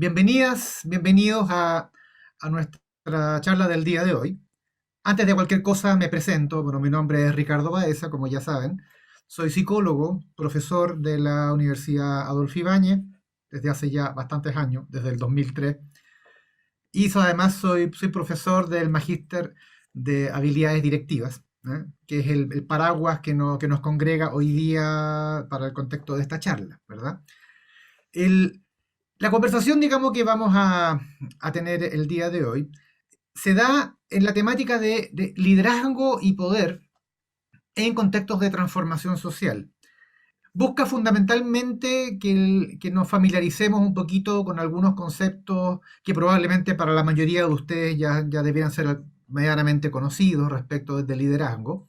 Bienvenidas, bienvenidos a nuestra charla del día de hoy. Antes de cualquier cosa me presento. Bueno, mi nombre es Ricardo Baeza, como ya saben. Soy psicólogo, profesor de la Universidad Adolfo Ibáñez desde hace ya bastantes años, desde el 2003. Además soy profesor del Magíster de Habilidades Directivas, ¿eh? Que es el paraguas que nos congrega hoy día para el contexto de esta charla, ¿verdad? El, la conversación, digamos, que vamos a tener el día de hoy se da en la temática de liderazgo y poder en contextos de transformación social. Busca fundamentalmente que nos familiaricemos un poquito con algunos conceptos que probablemente para la mayoría de ustedes ya debieran ser medianamente conocidos respecto del liderazgo,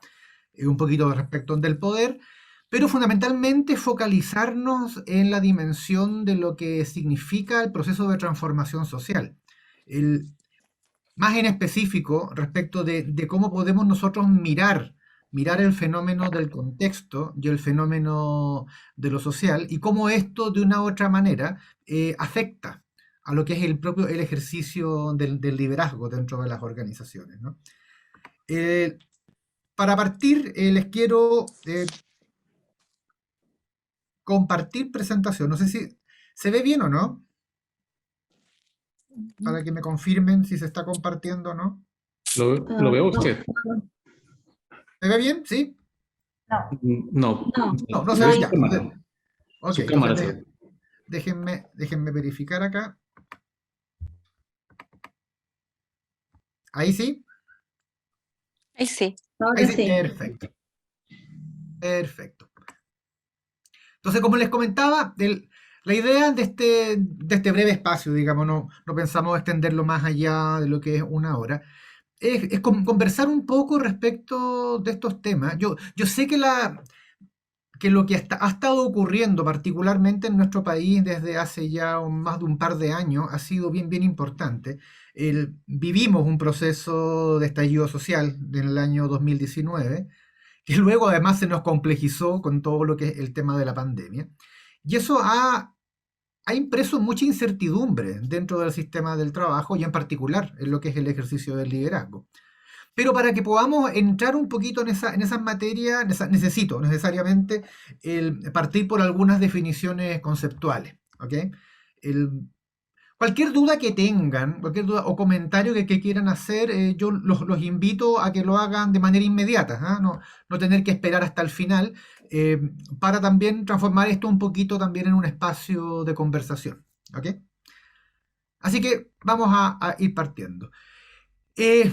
un poquito respecto del poder, pero fundamentalmente focalizarnos en la dimensión de lo que significa el proceso de transformación social. El, Más en específico respecto de cómo podemos nosotros mirar el fenómeno del contexto y el fenómeno de lo social y cómo esto de una u otra manera afecta a lo que es el ejercicio del liderazgo dentro de las organizaciones, ¿no? Eh, para partir, les quiero compartir presentación. No sé si se ve bien o no, para que me confirmen si se está compartiendo o no. ¿Lo veo No, usted? ¿Se ve bien? ¿Sí? no, No, no, No, no se se ve ve su ya. cámara. Ok, Su entonces cámara se ve. déjenme verificar acá. Ahí sí, Ahí sí. ahí ahora sí, sí. perfecto, perfecto. Entonces, como les comentaba, la idea de este breve espacio, digamos, no pensamos extenderlo más allá de lo que es una hora, es conversar un poco respecto de estos temas. Yo sé que lo que ha estado ocurriendo, particularmente en nuestro país desde hace ya más de un par de años, ha sido bien importante. Vivimos un proceso de estallido social en el año 2019, que luego además se nos complejizó con todo lo que es el tema de la pandemia. Y eso ha impreso mucha incertidumbre dentro del sistema del trabajo y en particular en lo que es el ejercicio del liderazgo. Pero para que podamos entrar un poquito en esas materias, necesito necesariamente partir por algunas definiciones conceptuales. ¿Ok? El- Cualquier duda que tengan, cualquier duda o comentario que quieran hacer, yo los invito a que lo hagan de manera inmediata, ¿ah? No tener que esperar hasta el final, eh, para también transformar esto un poquito también en un espacio de conversación. ¿Ok? Así que vamos a ir partiendo. Eh,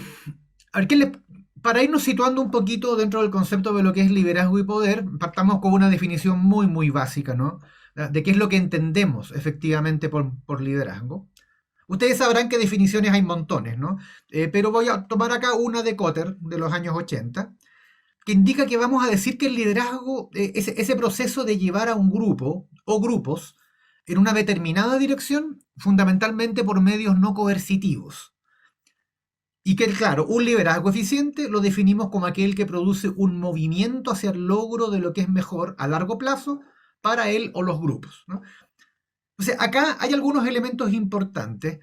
a ver, para irnos situando un poquito dentro del concepto de lo que es liderazgo y poder, partamos con una definición muy básica, ¿no? De qué es lo que entendemos efectivamente por liderazgo. Ustedes sabrán que definiciones hay montones, ¿no? Pero voy a tomar acá una de Kotter, de los años 80, que indica que vamos a decir que el liderazgo, ese proceso de llevar a un grupo o grupos en una determinada dirección, fundamentalmente por medios no coercitivos. Y que, claro, un liderazgo eficiente lo definimos como aquel que produce un movimiento hacia el logro de lo que es mejor a largo plazo para él o los grupos, ¿no? O sea, acá hay algunos elementos importantes.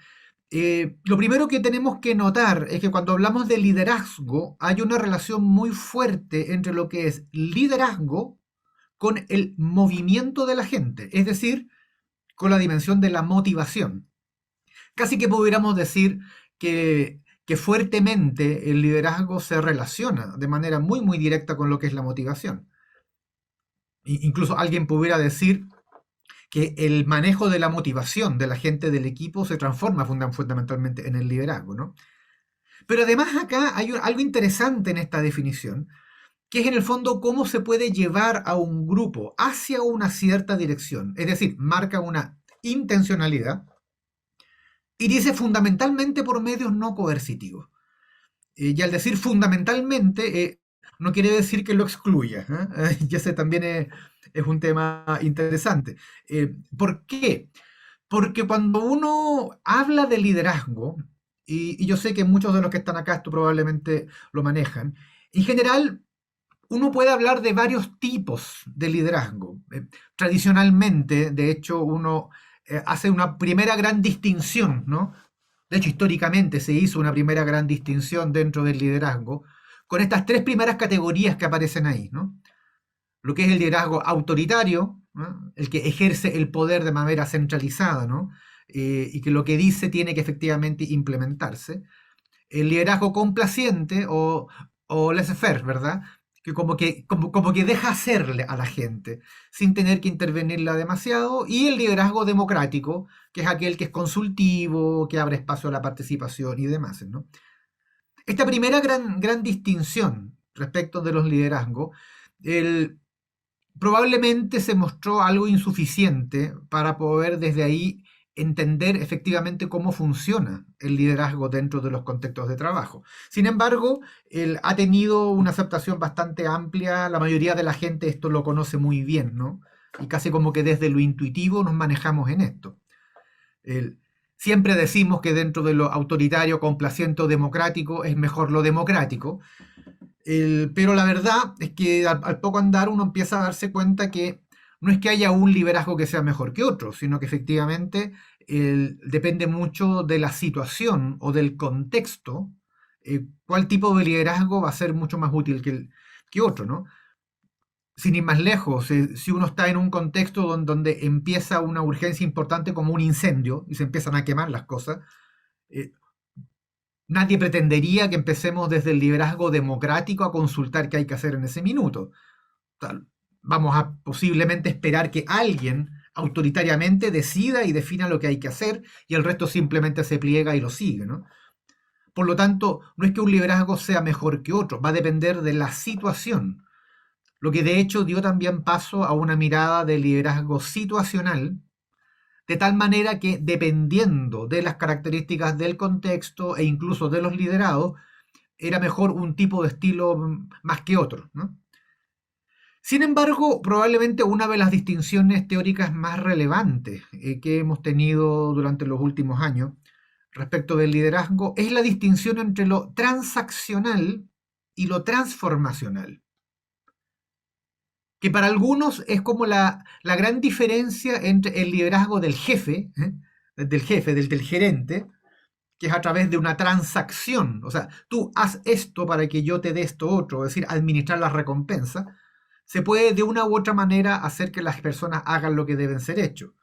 Lo primero que tenemos que notar es que cuando hablamos de liderazgo hay una relación muy fuerte entre lo que es liderazgo con el movimiento de la gente, es decir, con la dimensión de la motivación. Casi que pudiéramos decir que fuertemente el liderazgo se relaciona de manera muy directa con lo que es la motivación. Incluso alguien pudiera decir que el manejo de la motivación de la gente del equipo se transforma fundamentalmente en el liderazgo, ¿no? Pero además acá hay algo interesante en esta definición, que es en el fondo cómo se puede llevar a un grupo hacia una cierta dirección. Es decir, marca una intencionalidad y dice fundamentalmente por medios no coercitivos. Y al decir fundamentalmente, no quiere decir que lo excluya, ¿eh? Y ese también es un tema interesante. ¿Por qué? Porque cuando uno habla de liderazgo, y yo sé que muchos de los que están acá esto probablemente lo manejan, en general uno puede hablar de varios tipos de liderazgo. Tradicionalmente, de hecho, uno hace una primera gran distinción, ¿no? De hecho, históricamente se hizo una primera gran distinción dentro del liderazgo con estas tres primeras categorías que aparecen ahí, ¿no? Lo que es el liderazgo autoritario, ¿no? El que ejerce el poder de manera centralizada, ¿no? Y que lo que dice tiene que efectivamente implementarse. El liderazgo complaciente o laissez-faire, ¿verdad? Que como que deja hacerle a la gente sin tener que intervenirla demasiado. Y el liderazgo democrático, que es aquel que es consultivo, que abre espacio a la participación y demás, ¿no? Esta primera gran distinción respecto de los liderazgos, el, probablemente se mostró algo insuficiente para poder desde ahí entender efectivamente cómo funciona el liderazgo dentro de los contextos de trabajo. Sin embargo, él ha tenido una aceptación bastante amplia, la mayoría de la gente esto lo conoce muy bien, ¿no? Y casi como que desde lo intuitivo nos manejamos en esto. El, siempre decimos que dentro de lo autoritario, complaciente o democrático es mejor lo democrático, pero la verdad es que al poco andar uno empieza a darse cuenta que no es que haya un liderazgo que sea mejor que otro, sino que efectivamente depende mucho de la situación o del contexto, cuál tipo de liderazgo va a ser mucho más útil que otro, ¿no? Sin ir más lejos, si uno está en un contexto donde empieza una urgencia importante como un incendio y se empiezan a quemar las cosas, eh, nadie pretendería que empecemos desde el liderazgo democrático a consultar qué hay que hacer en ese minuto. Vamos a posiblemente esperar que alguien autoritariamente decida y defina lo que hay que hacer y el resto simplemente se pliega y lo sigue, ¿no? Por lo tanto, no es que un liderazgo sea mejor que otro, va a depender de la situación. Lo que de hecho dio también paso a una mirada de liderazgo situacional, de tal manera que dependiendo de las características del contexto e incluso de los liderados, era mejor un tipo de estilo más que otro, ¿no? Sin embargo, probablemente una de las distinciones teóricas más relevantes que hemos tenido durante los últimos años respecto del liderazgo es la distinción entre lo transaccional y lo transformacional, que para algunos es como la gran diferencia entre el liderazgo del jefe, del gerente, que es a través de una transacción. O sea, tú haz esto para que yo te dé esto otro, es decir, administrar las recompensas. Se puede de una u otra manera hacer que las personas hagan lo que deben ser hecho.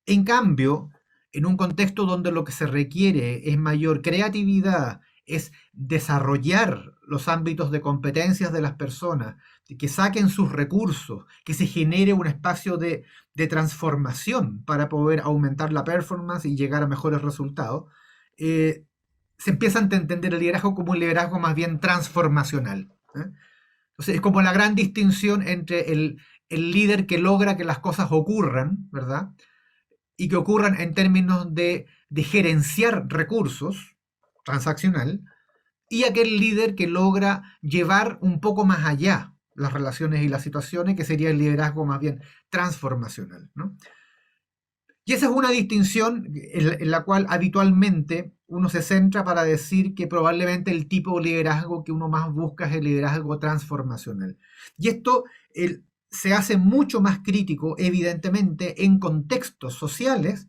En cambio, en un contexto donde lo que se requiere es mayor creatividad, es desarrollar los ámbitos de competencias de las personas, que saquen sus recursos, que se genere un espacio de transformación para poder aumentar la performance y llegar a mejores resultados, se empieza a entender el liderazgo como un liderazgo más bien transformacional, ¿eh? Entonces es como la gran distinción entre el líder que logra que las cosas ocurran, ¿verdad? Y que ocurran en términos de gerenciar recursos, transaccional, y aquel líder que logra llevar un poco más allá las relaciones y las situaciones, que sería el liderazgo más bien transformacional, ¿no? Y esa es una distinción en la cual habitualmente uno se centra para decir que probablemente el tipo de liderazgo que uno más busca es el liderazgo transformacional. Y esto se hace mucho más crítico, evidentemente, en contextos sociales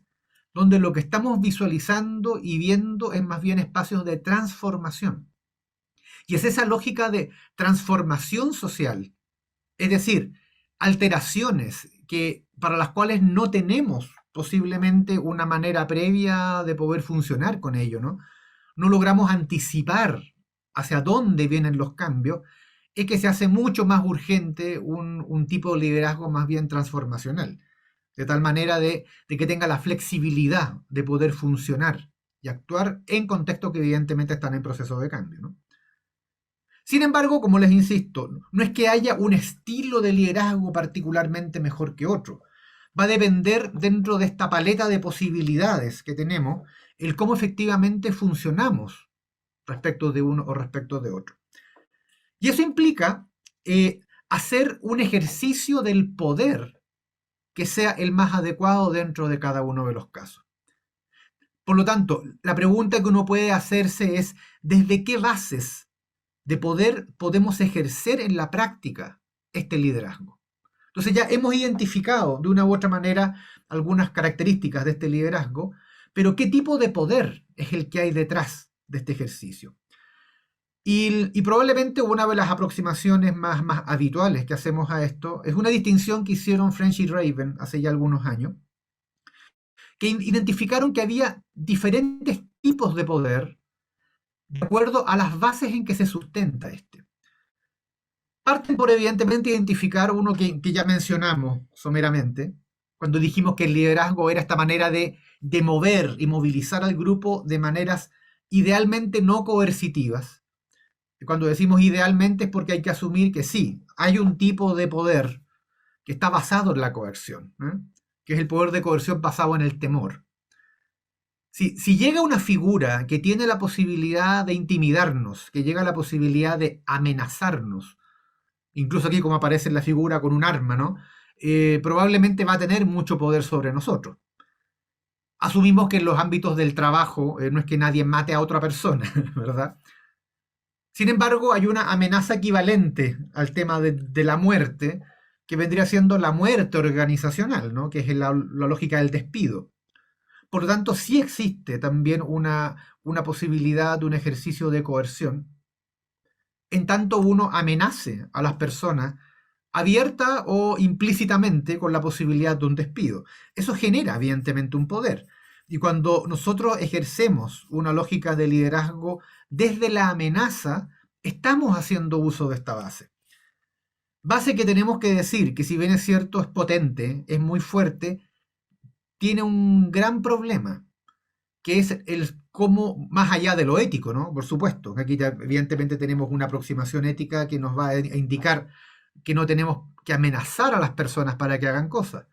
donde lo que estamos visualizando y viendo es más bien espacios de transformación. Y es esa lógica de transformación social, es decir, alteraciones para las cuales no tenemos posiblemente una manera previa de poder funcionar con ello, ¿no? No logramos anticipar hacia dónde vienen los cambios, es que se hace mucho más urgente un tipo de liderazgo más bien transformacional, de tal manera de que tenga la flexibilidad de poder funcionar y actuar en contextos que evidentemente están en proceso de cambio, ¿no? Sin embargo, como les insisto, no es que haya un estilo de liderazgo particularmente mejor que otro. Va a depender dentro de esta paleta de posibilidades que tenemos el cómo efectivamente funcionamos respecto de uno o respecto de otro. Y eso implica hacer un ejercicio del poder que sea el más adecuado dentro de cada uno de los casos. Por lo tanto, la pregunta que uno puede hacerse es, ¿desde qué bases de poder podemos ejercer en la práctica este liderazgo? Entonces ya hemos identificado de una u otra manera algunas características de este liderazgo, pero ¿qué tipo de poder es el que hay detrás de este ejercicio? Y probablemente una de las aproximaciones más habituales que hacemos a esto es una distinción que hicieron French y Raven hace ya algunos años, que identificaron que había diferentes tipos de poder de acuerdo a las bases en que se sustenta este. Parten por evidentemente identificar uno que ya mencionamos someramente, cuando dijimos que el liderazgo era esta manera de mover y movilizar al grupo de maneras idealmente no coercitivas. Cuando decimos idealmente es porque hay que asumir que sí, hay un tipo de poder que está basado en la coerción, ¿eh? Que es el poder de coerción basado en el temor. Si llega una figura que tiene la posibilidad de intimidarnos, que llega la posibilidad de amenazarnos, incluso aquí como aparece en la figura con un arma, ¿no? Probablemente va a tener mucho poder sobre nosotros. Asumimos que en los ámbitos del trabajo no es que nadie mate a otra persona, ¿verdad? Sin embargo, hay una amenaza equivalente al tema de la muerte, que vendría siendo la muerte organizacional, ¿no? Que es la lógica del despido. Por lo tanto, sí existe también una posibilidad de un ejercicio de coerción, en tanto uno amenace a las personas abierta o implícitamente con la posibilidad de un despido. Eso genera evidentemente un poder. Y cuando nosotros ejercemos una lógica de liderazgo desde la amenaza, estamos haciendo uso de esta base. Base que tenemos que decir que si bien es cierto es potente, es muy fuerte, tiene un gran problema, que es el cómo, más allá de lo ético, ¿no? Por supuesto, aquí evidentemente tenemos una aproximación ética que nos va a indicar que no tenemos que amenazar a las personas para que hagan cosas,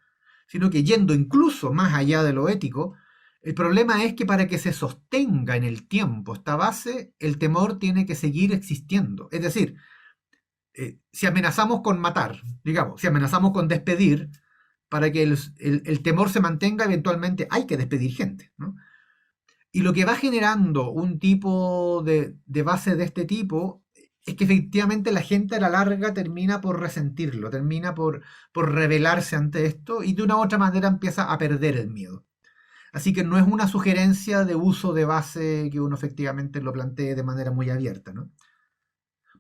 sino que yendo incluso más allá de lo ético, el problema es que para que se sostenga en el tiempo esta base, el temor tiene que seguir existiendo. Es decir, si amenazamos con matar, digamos, si amenazamos con despedir, para que el temor se mantenga, eventualmente hay que despedir gente, ¿no? Y lo que va generando un tipo de base de este tipo es que efectivamente la gente a la larga termina por resentirlo, termina por rebelarse ante esto y de una u otra manera empieza a perder el miedo. Así que no es una sugerencia de uso de base que uno efectivamente lo plantee de manera muy abierta, ¿no?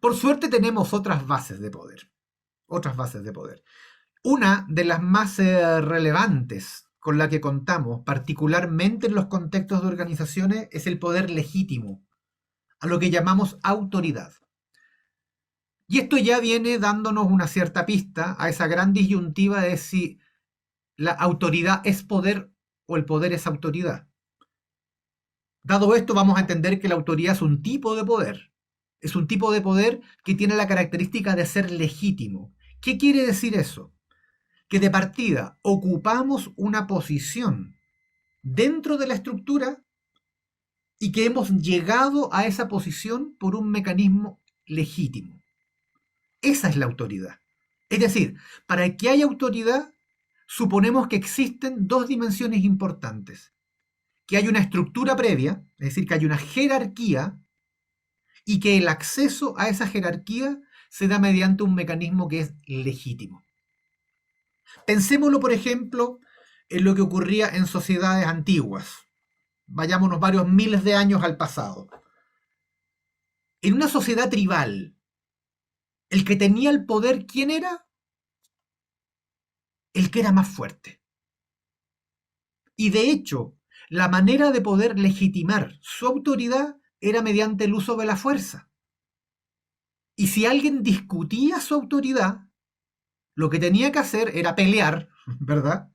Por suerte tenemos otras bases de poder, otras bases de poder. Una de las más relevantes con la que contamos, particularmente en los contextos de organizaciones, es el poder legítimo, a lo que llamamos autoridad. Y esto ya viene dándonos una cierta pista a esa gran disyuntiva de si la autoridad es poder o el poder es autoridad. Dado esto, vamos a entender que la autoridad es un tipo de poder. Es un tipo de poder que tiene la característica de ser legítimo. ¿Qué quiere decir eso? Que de partida ocupamos una posición dentro de la estructura y que hemos llegado a esa posición por un mecanismo legítimo. Esa es la autoridad. Es decir, para que haya autoridad, suponemos que existen dos dimensiones importantes. Que hay una estructura previa, es decir, que hay una jerarquía y que el acceso a esa jerarquía se da mediante un mecanismo que es legítimo. Pensémoslo, por ejemplo, en lo que ocurría en sociedades antiguas. Vayámonos varios miles de años al pasado. En una sociedad tribal, el que tenía el poder, ¿quién era? El que era más fuerte. Y de hecho, la manera de poder legitimar su autoridad era mediante el uso de la fuerza. Y si alguien discutía su autoridad, lo que tenía que hacer era pelear, ¿verdad?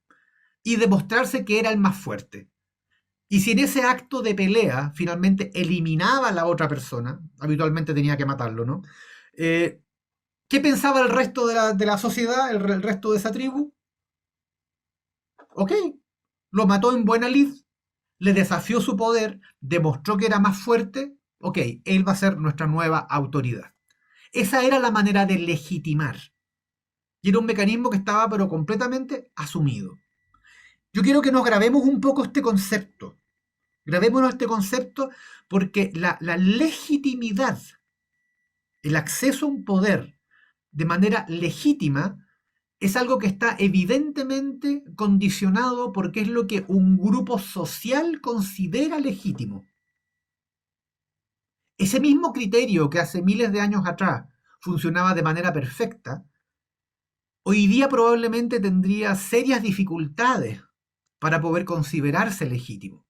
Y demostrarse que era el más fuerte. Y si en ese acto de pelea finalmente eliminaba a la otra persona, habitualmente tenía que matarlo, ¿no? ¿Qué pensaba el resto de la sociedad, el resto de esa tribu? Ok, lo mató en buena lid, le desafió su poder, demostró que era más fuerte, ok, él va a ser nuestra nueva autoridad. Esa era la manera de legitimar. Y era un mecanismo que estaba pero completamente asumido. Yo quiero que nos grabemos un poco este concepto. Grabémonos este concepto porque la legitimidad, el acceso a un poder de manera legítima, es algo que está evidentemente condicionado porque es lo que un grupo social considera legítimo. Ese mismo criterio que hace miles de años atrás funcionaba de manera perfecta, hoy día probablemente tendría serias dificultades para poder considerarse legítimo.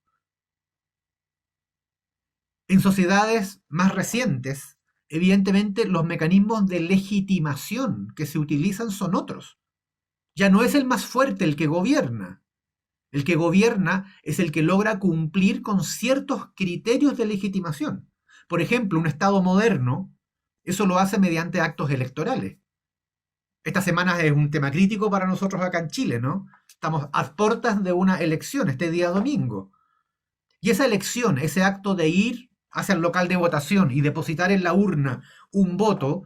En sociedades más recientes, evidentemente los mecanismos de legitimación que se utilizan son otros. Ya no es el más fuerte el que gobierna. El que gobierna es el que logra cumplir con ciertos criterios de legitimación. Por ejemplo, un Estado moderno, eso lo hace mediante actos electorales. Esta semana es un tema crítico para nosotros acá en Chile, ¿no? Estamos a puertas de una elección este día domingo. Y esa elección, ese acto de ir hacia el local de votación y depositar en la urna un voto,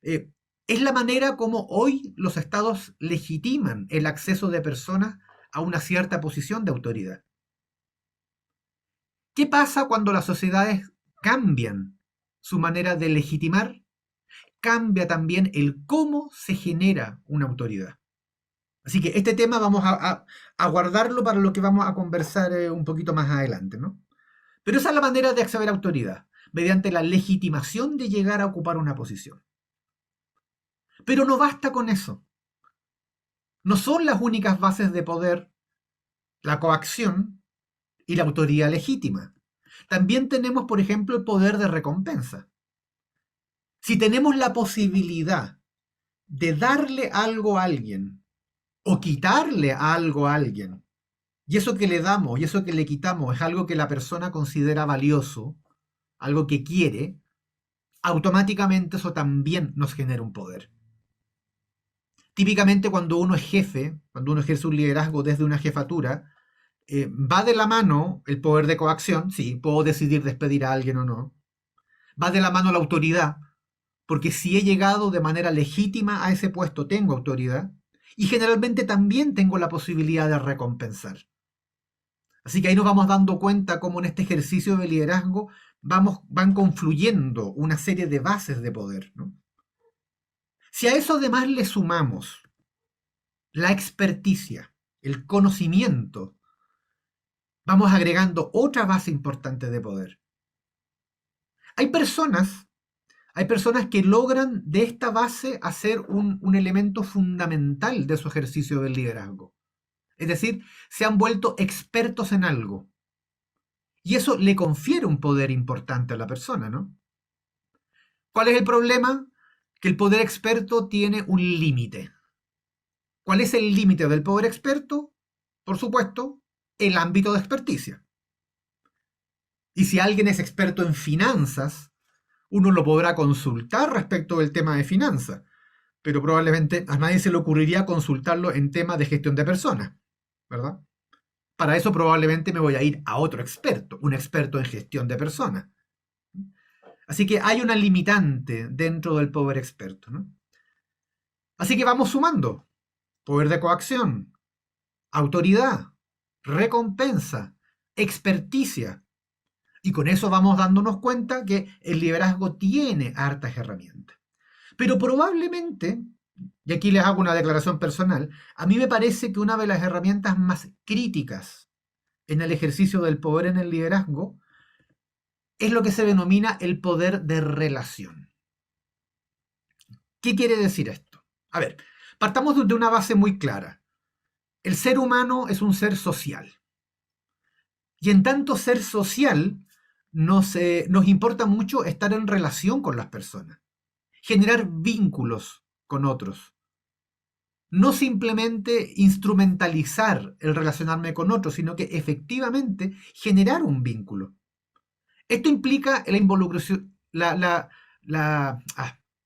es la manera como hoy los estados legitiman el acceso de personas a una cierta posición de autoridad. ¿Qué pasa cuando las sociedades cambian su manera de legitimar? Cambia también el cómo se genera una autoridad. Así que este tema vamos a guardarlo para lo que vamos a conversar un poquito más adelante, ¿no? Pero esa es la manera de acceder a autoridad, mediante la legitimación de llegar a ocupar una posición. Pero no basta con eso. No son las únicas bases de poder la coacción y la autoridad legítima. También tenemos, por ejemplo, el poder de recompensa. Si tenemos la posibilidad de darle algo a alguien o quitarle algo a alguien, y eso que le damos y eso que le quitamos es algo que la persona considera valioso, algo que quiere, automáticamente eso también nos genera un poder. Típicamente cuando uno es jefe, cuando uno ejerce un liderazgo desde una jefatura, va de la mano el poder de coacción, sí, puedo decidir despedir a alguien o no, va de la mano la autoridad, porque si he llegado de manera legítima a ese puesto tengo autoridad, y generalmente también tengo la posibilidad de recompensar. Así que ahí nos vamos dando cuenta cómo en este ejercicio de liderazgo van confluyendo una serie de bases de poder, ¿no? Si a eso además le sumamos la experticia, el conocimiento, vamos agregando otra base importante de poder. Hay personas, hay personas que logran de esta base hacer un elemento fundamental de su ejercicio del liderazgo. Es decir, se han vuelto expertos en algo. Y eso le confiere un poder importante a la persona, ¿no? ¿Cuál es el problema? Que el poder experto tiene un límite. ¿Cuál es el límite del poder experto? Por supuesto, el ámbito de experticia. Y si alguien es experto en finanzas, uno lo podrá consultar respecto del tema de finanzas, pero probablemente a nadie se le ocurriría consultarlo en temas de gestión de personas, ¿verdad? Para eso probablemente me voy a ir a otro experto, un experto en gestión de personas. Así que hay una limitante dentro del poder experto, ¿no? Así que vamos sumando. Poder de coacción, autoridad, recompensa, experticia. Y con eso vamos dándonos cuenta que el liderazgo tiene hartas herramientas. Pero probablemente, y aquí les hago una declaración personal, a mí me parece que una de las herramientas más críticas en el ejercicio del poder en el liderazgo es lo que se denomina el poder de relación. ¿Qué quiere decir esto? A ver, partamos de una base muy clara. El ser humano es un ser social. Y en tanto ser social, nos importa mucho estar en relación con las personas, generar vínculos con otros. No simplemente instrumentalizar el relacionarme con otros, sino que efectivamente generar un vínculo. Esto implica el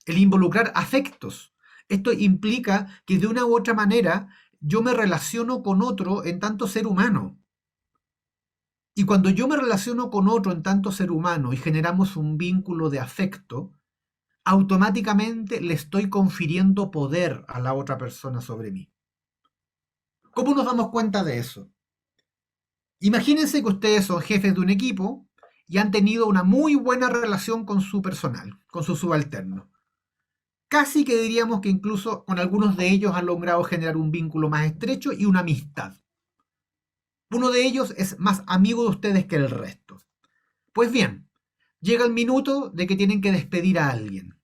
involucrar afectos. Esto implica que de una u otra manera yo me relaciono con otro en tanto ser humano. Y cuando yo me relaciono con otro en tanto ser humano y generamos un vínculo de afecto, automáticamente le estoy confiriendo poder a la otra persona sobre mí. ¿Cómo nos damos cuenta de eso? Imagínense que ustedes son jefes de un equipo y han tenido una muy buena relación con su personal, con su subalterno. Casi que diríamos que incluso con algunos de ellos han logrado generar un vínculo más estrecho y una amistad. Uno de ellos es más amigo de ustedes que el resto. Pues bien, llega el minuto de que tienen que despedir a alguien.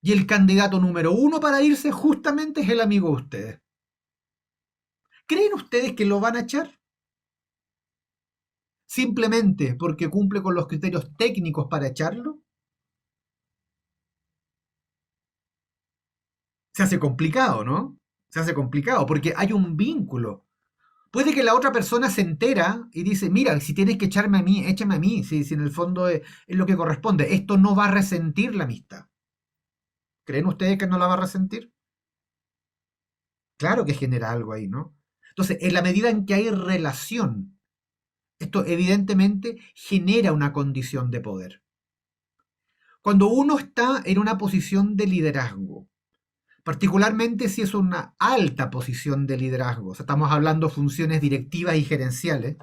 Y el candidato número uno para irse justamente es el amigo de ustedes. ¿Creen ustedes que lo van a echar? ¿Simplemente porque cumple con los criterios técnicos para echarlo? Se hace complicado, ¿no? Se hace complicado porque hay un vínculo. Puede que la otra persona se entera y dice, mira, si tienes que echarme a mí, échame a mí, si en el fondo es lo que corresponde. Esto no va a resentir la amistad. ¿Creen ustedes que no la va a resentir? Claro que genera algo ahí, ¿no? Entonces, en la medida en que hay relación, esto evidentemente genera una condición de poder. Cuando uno está en una posición de liderazgo, particularmente si es una alta posición de liderazgo, o sea, estamos hablando de funciones directivas y gerenciales,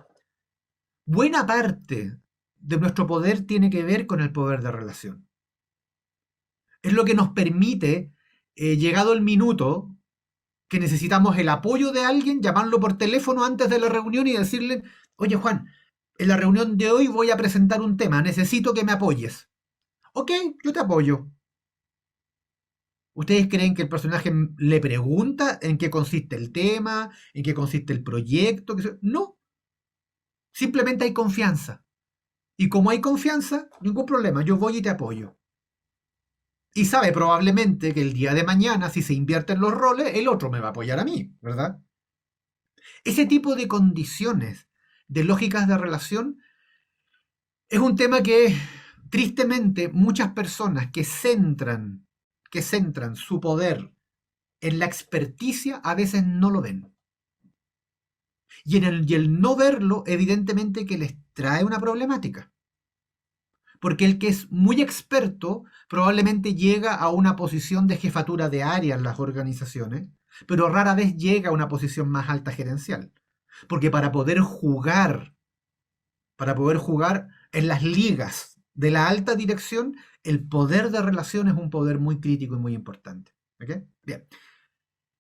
buena parte de nuestro poder tiene que ver con el poder de relación. Es lo que nos permite, llegado el minuto, que necesitamos el apoyo de alguien, llamarlo por teléfono antes de la reunión y decirle, oye Juan, en la reunión de hoy voy a presentar un tema, necesito que me apoyes. Ok, yo te apoyo. ¿Ustedes creen que el personaje le pregunta en qué consiste el tema, en qué consiste el proyecto? No, simplemente hay confianza. Y como hay confianza, ningún problema, yo voy y te apoyo. Y sabe probablemente que el día de mañana, si se invierten los roles, el otro me va a apoyar a mí, ¿verdad? Ese tipo de condiciones, de lógicas de relación, es un tema que tristemente muchas personas que centran su poder en la experticia a veces no lo ven. Y el no verlo, evidentemente que les trae una problemática. Porque el que es muy experto probablemente llega a una posición de jefatura de área en las organizaciones, pero rara vez llega a una posición más alta gerencial. Porque para poder jugar en las ligas de la alta dirección, el poder de relación es un poder muy crítico y muy importante. ¿Okay? Bien.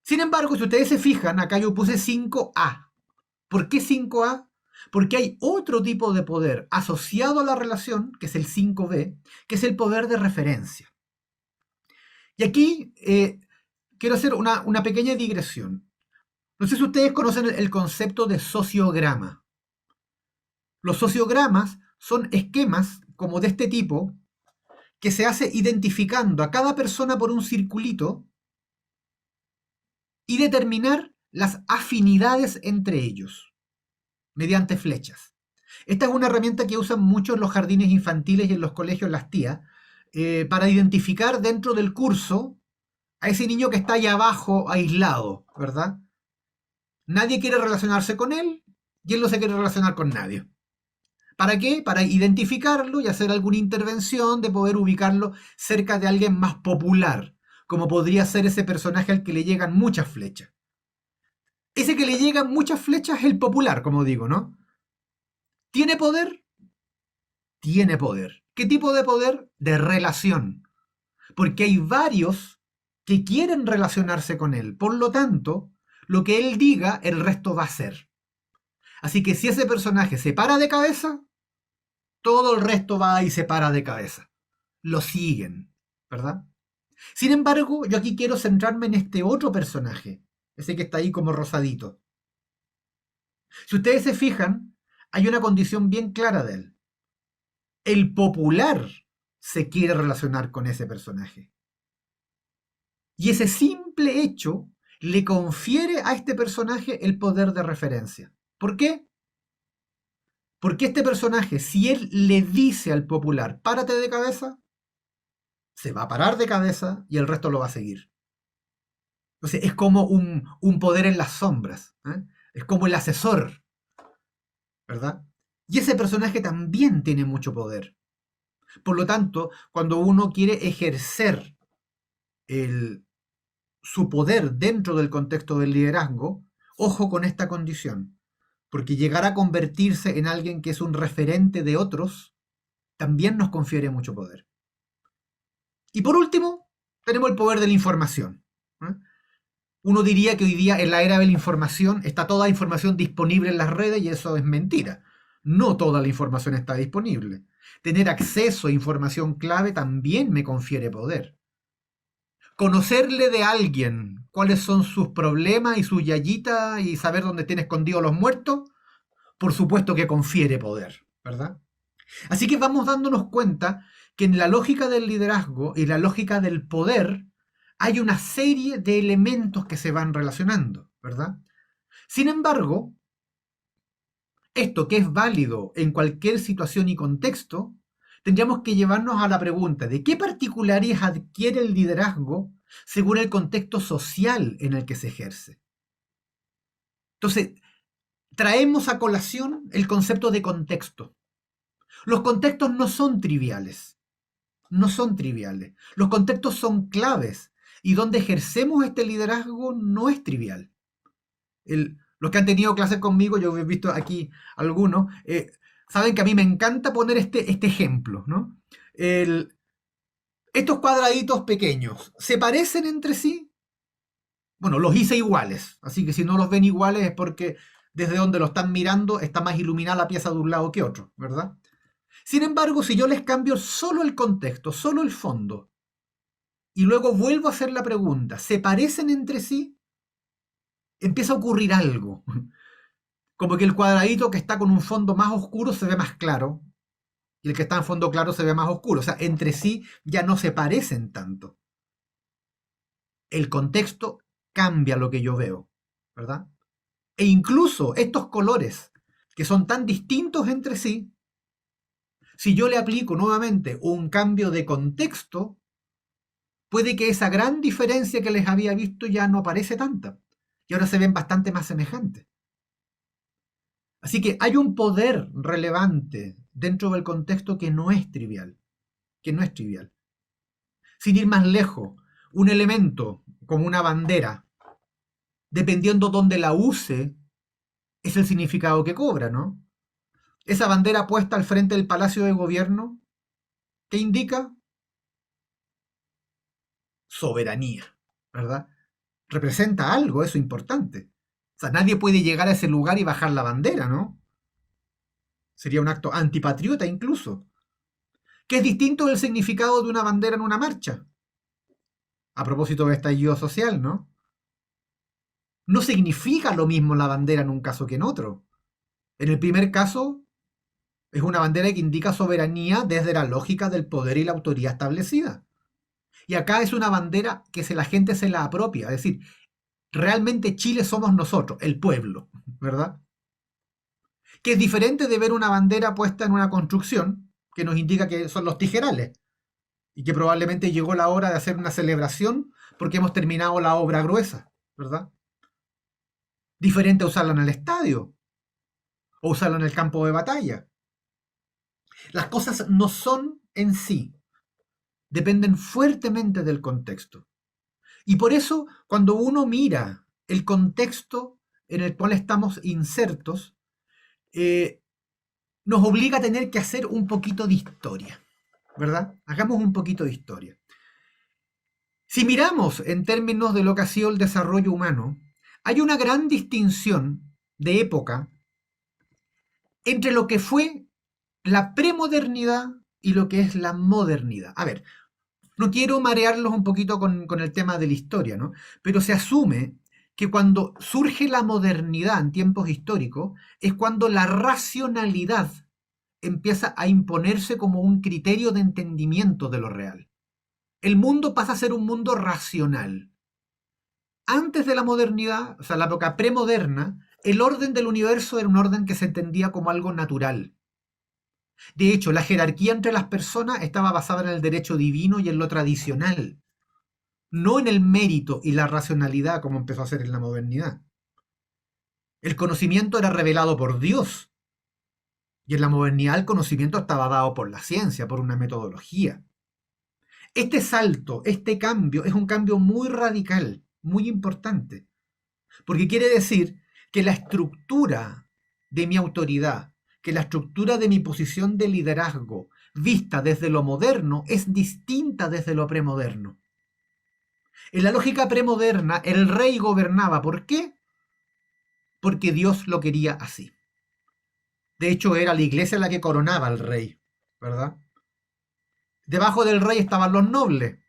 Sin embargo, si ustedes se fijan, acá yo puse 5A. ¿Por qué 5A? Porque hay otro tipo de poder asociado a la relación, que es el 5B, que es el poder de referencia. Y aquí quiero hacer una pequeña digresión. No sé si ustedes conocen el concepto de sociograma. Los sociogramas son esquemas como de este tipo que se hace identificando a cada persona por un circulito y determinar las afinidades entre ellos mediante flechas. Esta es una herramienta que usan mucho en los jardines infantiles y en los colegios las tías para identificar dentro del curso a ese niño que está ahí abajo aislado, ¿verdad? Nadie quiere relacionarse con él y él no se quiere relacionar con nadie. ¿Para qué? Para identificarlo y hacer alguna intervención de poder ubicarlo cerca de alguien más popular, como podría ser ese personaje al que le llegan muchas flechas. Ese que le llegan muchas flechas es el popular, como digo, ¿no? ¿Tiene poder? Tiene poder. ¿Qué tipo de poder? De relación. Porque hay varios que quieren relacionarse con él. Por lo tanto, lo que él diga, el resto va a hacer. Así que si ese personaje se para de cabeza, todo el resto va y se para de cabeza. Lo siguen, ¿verdad? Sin embargo, yo aquí quiero centrarme en este otro personaje, ese que está ahí como rosadito. Si ustedes se fijan, hay una condición bien clara de él. El popular se quiere relacionar con ese personaje. Y ese simple hecho le confiere a este personaje el poder de referencia. ¿Por qué? Porque este personaje, si él le dice al popular, párate de cabeza, se va a parar de cabeza y el resto lo va a seguir. Entonces es como un poder en las sombras. ¿Eh? Es como el asesor, ¿verdad? Y ese personaje también tiene mucho poder. Por lo tanto, cuando uno quiere ejercer su poder dentro del contexto del liderazgo, ojo con esta condición, porque llegar a convertirse en alguien que es un referente de otros también nos confiere mucho poder. Y por último, Tenemos el poder de la información. ¿Eh? Uno diría que hoy día en la era de la información está toda la información disponible en las redes y eso es mentira. No toda la información está disponible. Tener acceso a información clave también me confiere poder. Conocerle de alguien cuáles son sus problemas y sus yayitas y saber dónde tiene escondidos los muertos, por supuesto que confiere poder, ¿verdad? Así que vamos dándonos cuenta que en la lógica del liderazgo y la lógica del poder hay una serie de elementos que se van relacionando, ¿verdad? Sin embargo, esto que es válido en cualquier situación y contexto, tendríamos que llevarnos a la pregunta de qué particularidades adquiere el liderazgo según el contexto social en el que se ejerce. Entonces, traemos a colación el concepto de contexto. Los contextos no son triviales, no son triviales. Los contextos son claves y donde ejercemos este liderazgo no es trivial. Los que han tenido clases conmigo, yo he visto aquí algunos, saben que a mí me encanta poner este ejemplo, ¿no? Estos cuadraditos pequeños, ¿se parecen entre sí? Bueno, los hice iguales, así que si no los ven iguales es porque desde donde lo están mirando está más iluminada la pieza de un lado que otro, ¿verdad? Sin embargo, si yo les cambio solo el contexto, solo el fondo, y luego vuelvo a hacer la pregunta, ¿se parecen entre sí? Empieza a ocurrir algo. Como que el cuadradito que está con un fondo más oscuro se ve más claro, y el que está en fondo claro se ve más oscuro. O sea, entre sí ya no se parecen tanto. El contexto cambia lo que yo veo, ¿verdad? E incluso estos colores, que son tan distintos entre sí, si yo le aplico nuevamente un cambio de contexto, puede que esa gran diferencia que les había visto ya no aparece tanta. Y ahora se ven bastante más semejantes. Así que hay un poder relevante dentro del contexto que no es trivial. Que no es trivial. Sin ir más lejos, un elemento como una bandera, dependiendo dónde la use, es el significado que cobra, ¿no? Esa bandera puesta al frente del Palacio de Gobierno, ¿qué indica? Soberanía, ¿verdad? Representa algo, eso importante. O sea, nadie puede llegar a ese lugar y bajar la bandera, ¿no? Sería un acto antipatriota incluso. Que es distinto del significado de una bandera en una marcha. A propósito de estallido social, ¿no? No significa lo mismo la bandera en un caso que en otro. En el primer caso, es una bandera que indica soberanía desde la lógica del poder y la autoridad establecida. Y acá es una bandera que la gente se la apropia. Es decir, realmente Chile somos nosotros, el pueblo, ¿verdad? Que es diferente de ver una bandera puesta en una construcción que nos indica que son los tijerales y que probablemente llegó la hora de hacer una celebración porque hemos terminado la obra gruesa, ¿verdad? Diferente a usarla en el estadio o usarla en el campo de batalla. Las cosas no son en sí, dependen fuertemente del contexto. Y por eso, cuando uno mira el contexto en el cual estamos insertos, eh, nos obliga a tener que hacer un poquito de historia, ¿verdad? Hagamos un poquito de historia. Si miramos en términos de lo que ha sido el desarrollo humano, hay una gran distinción de época entre lo que fue la premodernidad y lo que es la modernidad. A ver, no quiero marearlos un poquito con el tema de la historia, ¿no? Pero se asume que cuando surge la modernidad en tiempos históricos es cuando la racionalidad empieza a imponerse como un criterio de entendimiento de lo real. El mundo pasa a ser un mundo racional. Antes de la modernidad, o sea, la época premoderna, el orden del universo era un orden que se entendía como algo natural. De hecho, la jerarquía entre las personas estaba basada en el derecho divino y en lo tradicional, no en el mérito y la racionalidad como empezó a ser en la modernidad. El conocimiento era revelado por Dios y en la modernidad el conocimiento estaba dado por la ciencia, por una metodología. Este salto, este cambio, es un cambio muy radical, muy importante, porque quiere decir que la estructura de mi autoridad, que la estructura de mi posición de liderazgo, vista desde lo moderno, es distinta desde lo premoderno. En la lógica premoderna, el rey gobernaba. ¿Por qué? Porque Dios lo quería así. De hecho, era la iglesia la que coronaba al rey, ¿verdad? Debajo del rey estaban los nobles.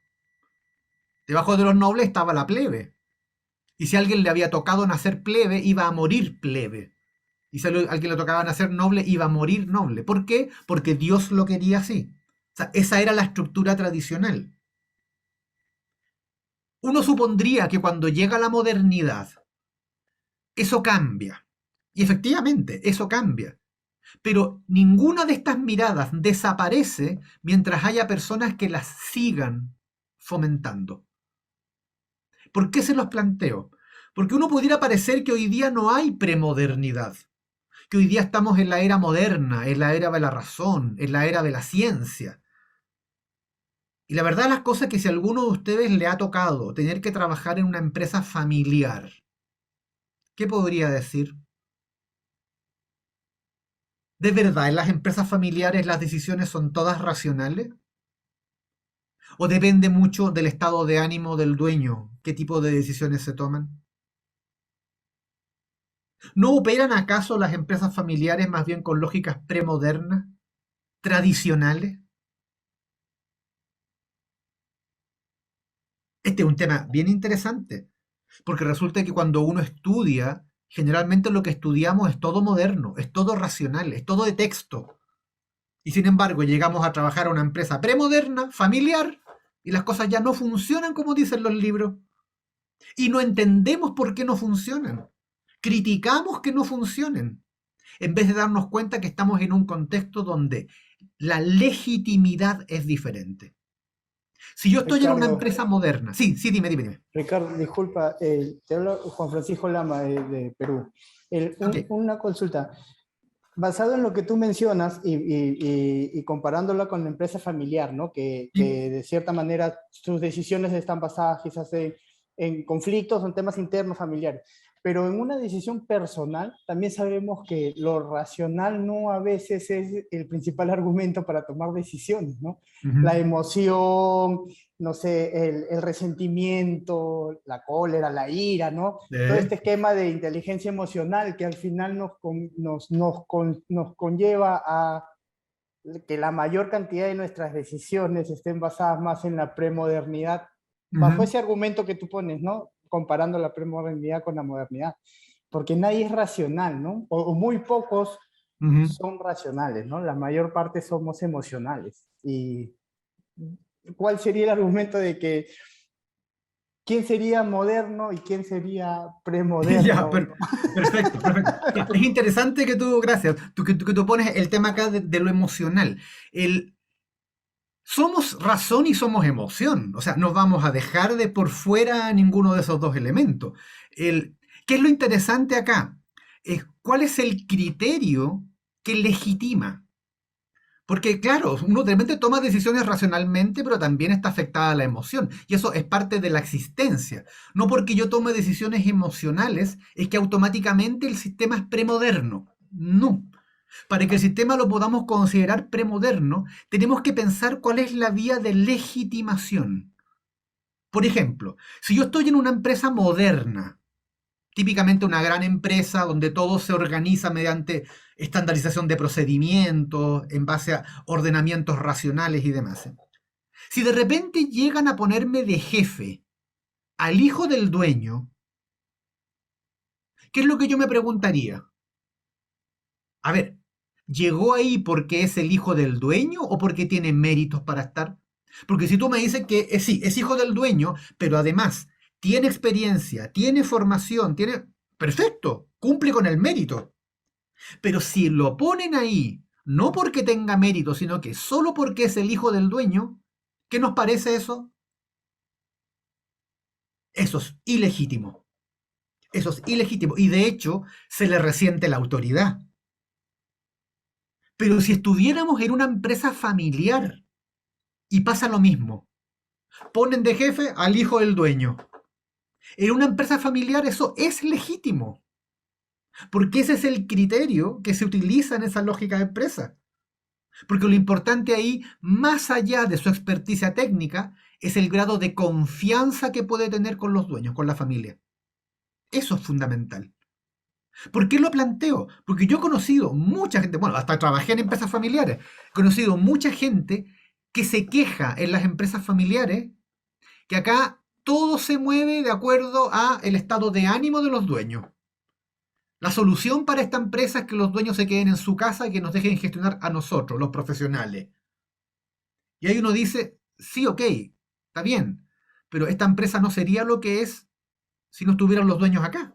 Debajo de los nobles estaba la plebe. Y si a alguien le había tocado nacer plebe, iba a morir plebe. Y si a alguien le tocaba nacer noble, iba a morir noble. ¿Por qué? Porque Dios lo quería así. O sea, esa era la estructura tradicional. Uno supondría que cuando llega la modernidad, eso cambia. Y efectivamente, eso cambia. Pero ninguna de estas miradas desaparece mientras haya personas que las sigan fomentando. ¿Por qué se los planteo? Porque uno pudiera parecer que hoy día no hay premodernidad, que hoy día estamos en la era moderna, en la era de la razón, en la era de la ciencia. Y la verdad las cosas es que si a alguno de ustedes le ha tocado tener que trabajar en una empresa familiar, ¿qué podría decir? ¿De verdad en las empresas familiares las decisiones son todas racionales? ¿O depende mucho del estado de ánimo del dueño qué tipo de decisiones se toman? ¿No operan acaso las empresas familiares más bien con lógicas premodernas, tradicionales? Este es un tema bien interesante, porque resulta que cuando uno estudia, generalmente lo que estudiamos es todo moderno, es todo racional, es todo de texto. Y sin embargo, llegamos a trabajar a una empresa premoderna, familiar, y las cosas ya no funcionan como dicen los libros. Y no entendemos por qué no funcionan. Criticamos que no funcionen, en vez de darnos cuenta que estamos en un contexto donde la legitimidad es diferente. Si yo estoy en una Ricardo, empresa moderna, sí, sí, dime. Ricardo, disculpa, te hablo Juan Francisco Lama de Perú. Ok. Una consulta. Basado en lo que tú mencionas y comparándola con la empresa familiar, ¿no? Sí. Que de cierta manera sus decisiones están basadas quizás en conflictos o en temas internos familiares. Pero en una decisión personal también sabemos que lo racional no a veces es el principal argumento para tomar decisiones, ¿no? La Ujú. emoción, no sé, el resentimiento, la cólera, la ira, ¿no? Todo este esquema de inteligencia emocional que al final nos conlleva a que la mayor cantidad de nuestras decisiones estén basadas más en la premodernidad, bajo Ujú. ese argumento que tú pones, ¿no? Comparando la premodernidad con la modernidad. Porque nadie es racional, ¿no? O muy pocos Ujú. son racionales, ¿no? La mayor parte somos emocionales. ¿Y cuál sería el argumento de que quién sería moderno y quién sería Ya, premoderno? perfecto, perfecto. Ya, es interesante que tú, gracias, que tú pones el tema acá de lo emocional. El, somos razón y somos emoción, o sea, no vamos a dejar de por fuera ninguno de esos dos elementos. El, ¿qué es lo interesante acá? Es cuál es el criterio que legitima. Porque claro, uno de repente toma decisiones racionalmente, pero también está afectada a la emoción. Y eso es parte de la existencia. No porque yo tome decisiones emocionales es que automáticamente el sistema es premoderno. No. Para que el sistema lo podamos considerar premoderno, tenemos que pensar cuál es la vía de legitimación. Por ejemplo, si yo estoy en una empresa moderna, típicamente una gran empresa donde todo se organiza mediante estandarización de procedimientos, en base a ordenamientos racionales y demás. Si de repente llegan a ponerme de jefe al hijo del dueño, ¿qué es lo que yo me preguntaría? A ver, ¿llegó ahí porque es el hijo del dueño o porque tiene méritos para estar? Porque si tú me dices que sí, es hijo del dueño, pero además tiene experiencia, tiene formación, tiene... Perfecto, cumple con el mérito. Pero si lo ponen ahí, no porque tenga mérito, sino que solo porque es el hijo del dueño, ¿qué nos parece eso? Eso es ilegítimo. Eso es ilegítimo. Y de hecho, se le resiente la autoridad. Pero si estuviéramos en una empresa familiar y pasa lo mismo, ponen de jefe al hijo del dueño. En una empresa familiar eso es legítimo, porque ese es el criterio que se utiliza en esa lógica de empresa. Porque lo importante ahí, más allá de su experticia técnica, es el grado de confianza que puede tener con los dueños, con la familia. Eso es fundamental. ¿Por qué lo planteo? Porque yo he conocido mucha gente, bueno, hasta trabajé en empresas familiares, he conocido mucha gente que se queja en las empresas familiares que acá todo se mueve de acuerdo a el estado de ánimo de los dueños. La solución para esta empresa es que los dueños se queden en su casa y que nos dejen gestionar a nosotros, los profesionales. Y ahí uno dice, sí, ok, está bien, pero esta empresa no sería lo que es si no estuvieran los dueños acá.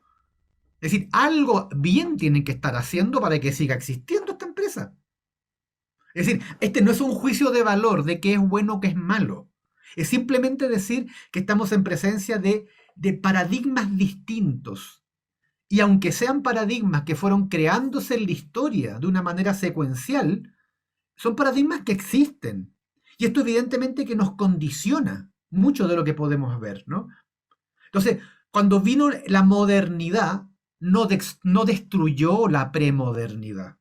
Es decir, algo bien tienen que estar haciendo para que siga existiendo esta empresa. Es decir, este no es un juicio de valor de qué es bueno o qué es malo. Es simplemente decir que estamos en presencia de paradigmas distintos. Y aunque sean paradigmas que fueron creándose en la historia de una manera secuencial, son paradigmas que existen. Y esto evidentemente que nos condiciona mucho de lo que podemos ver, ¿no? Entonces, cuando vino la modernidad, no destruyó la premodernidad.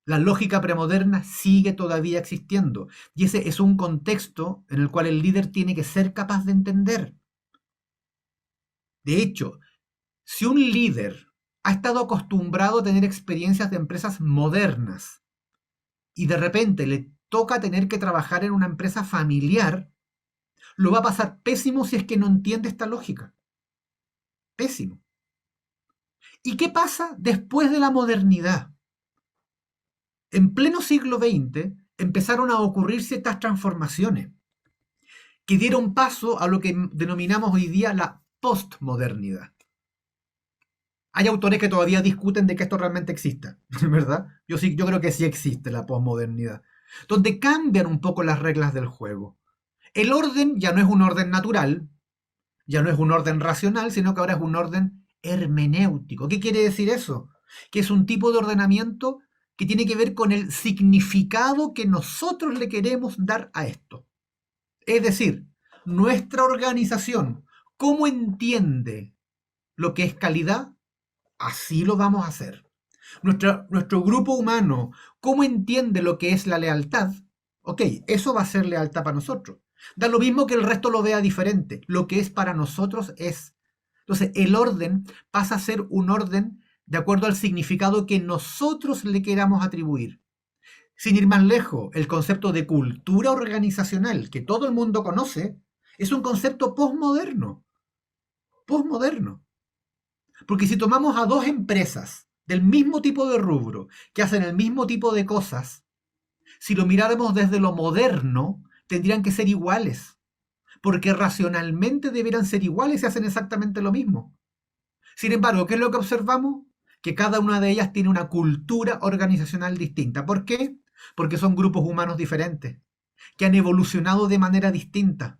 La lógica premoderna sigue todavía existiendo. Y ese es un contexto en el cual el líder tiene que ser capaz de entender. De hecho, si un líder ha estado acostumbrado a tener experiencias de empresas modernas y de repente le toca tener que trabajar en una empresa familiar, lo va a pasar pésimo si es que no entiende esta lógica. Pésimo. ¿Y qué pasa después de la modernidad? En pleno siglo XX empezaron a ocurrirse estas transformaciones que dieron paso a lo que denominamos hoy día la postmodernidad. Hay autores que todavía discuten de que esto realmente exista, ¿verdad? Yo creo que sí existe la postmodernidad, donde cambian un poco las reglas del juego. El orden ya no es un orden natural, ya no es un orden racional, sino que ahora es un orden hermenéutico. ¿Qué quiere decir eso? Que es un tipo de ordenamiento que tiene que ver con el significado que nosotros le queremos dar a esto. Es decir, nuestra organización, ¿cómo entiende lo que es calidad? Así lo vamos a hacer. Nuestro grupo humano, ¿cómo entiende lo que es la lealtad? Ok, eso va a ser lealtad para nosotros. Da lo mismo que el resto lo vea diferente. Lo que es para nosotros es. Entonces, el orden pasa a ser un orden de acuerdo al significado que nosotros le queramos atribuir. Sin ir más lejos, el concepto de cultura organizacional que todo el mundo conoce es un concepto posmoderno. Posmoderno. Porque si tomamos a dos empresas del mismo tipo de rubro que hacen el mismo tipo de cosas, si lo miráramos desde lo moderno, tendrían que ser iguales. Porque racionalmente deberían ser iguales y hacen exactamente lo mismo. Sin embargo, ¿qué es lo que observamos? Que cada una de ellas tiene una cultura organizacional distinta. ¿Por qué? Porque son grupos humanos diferentes, que han evolucionado de manera distinta.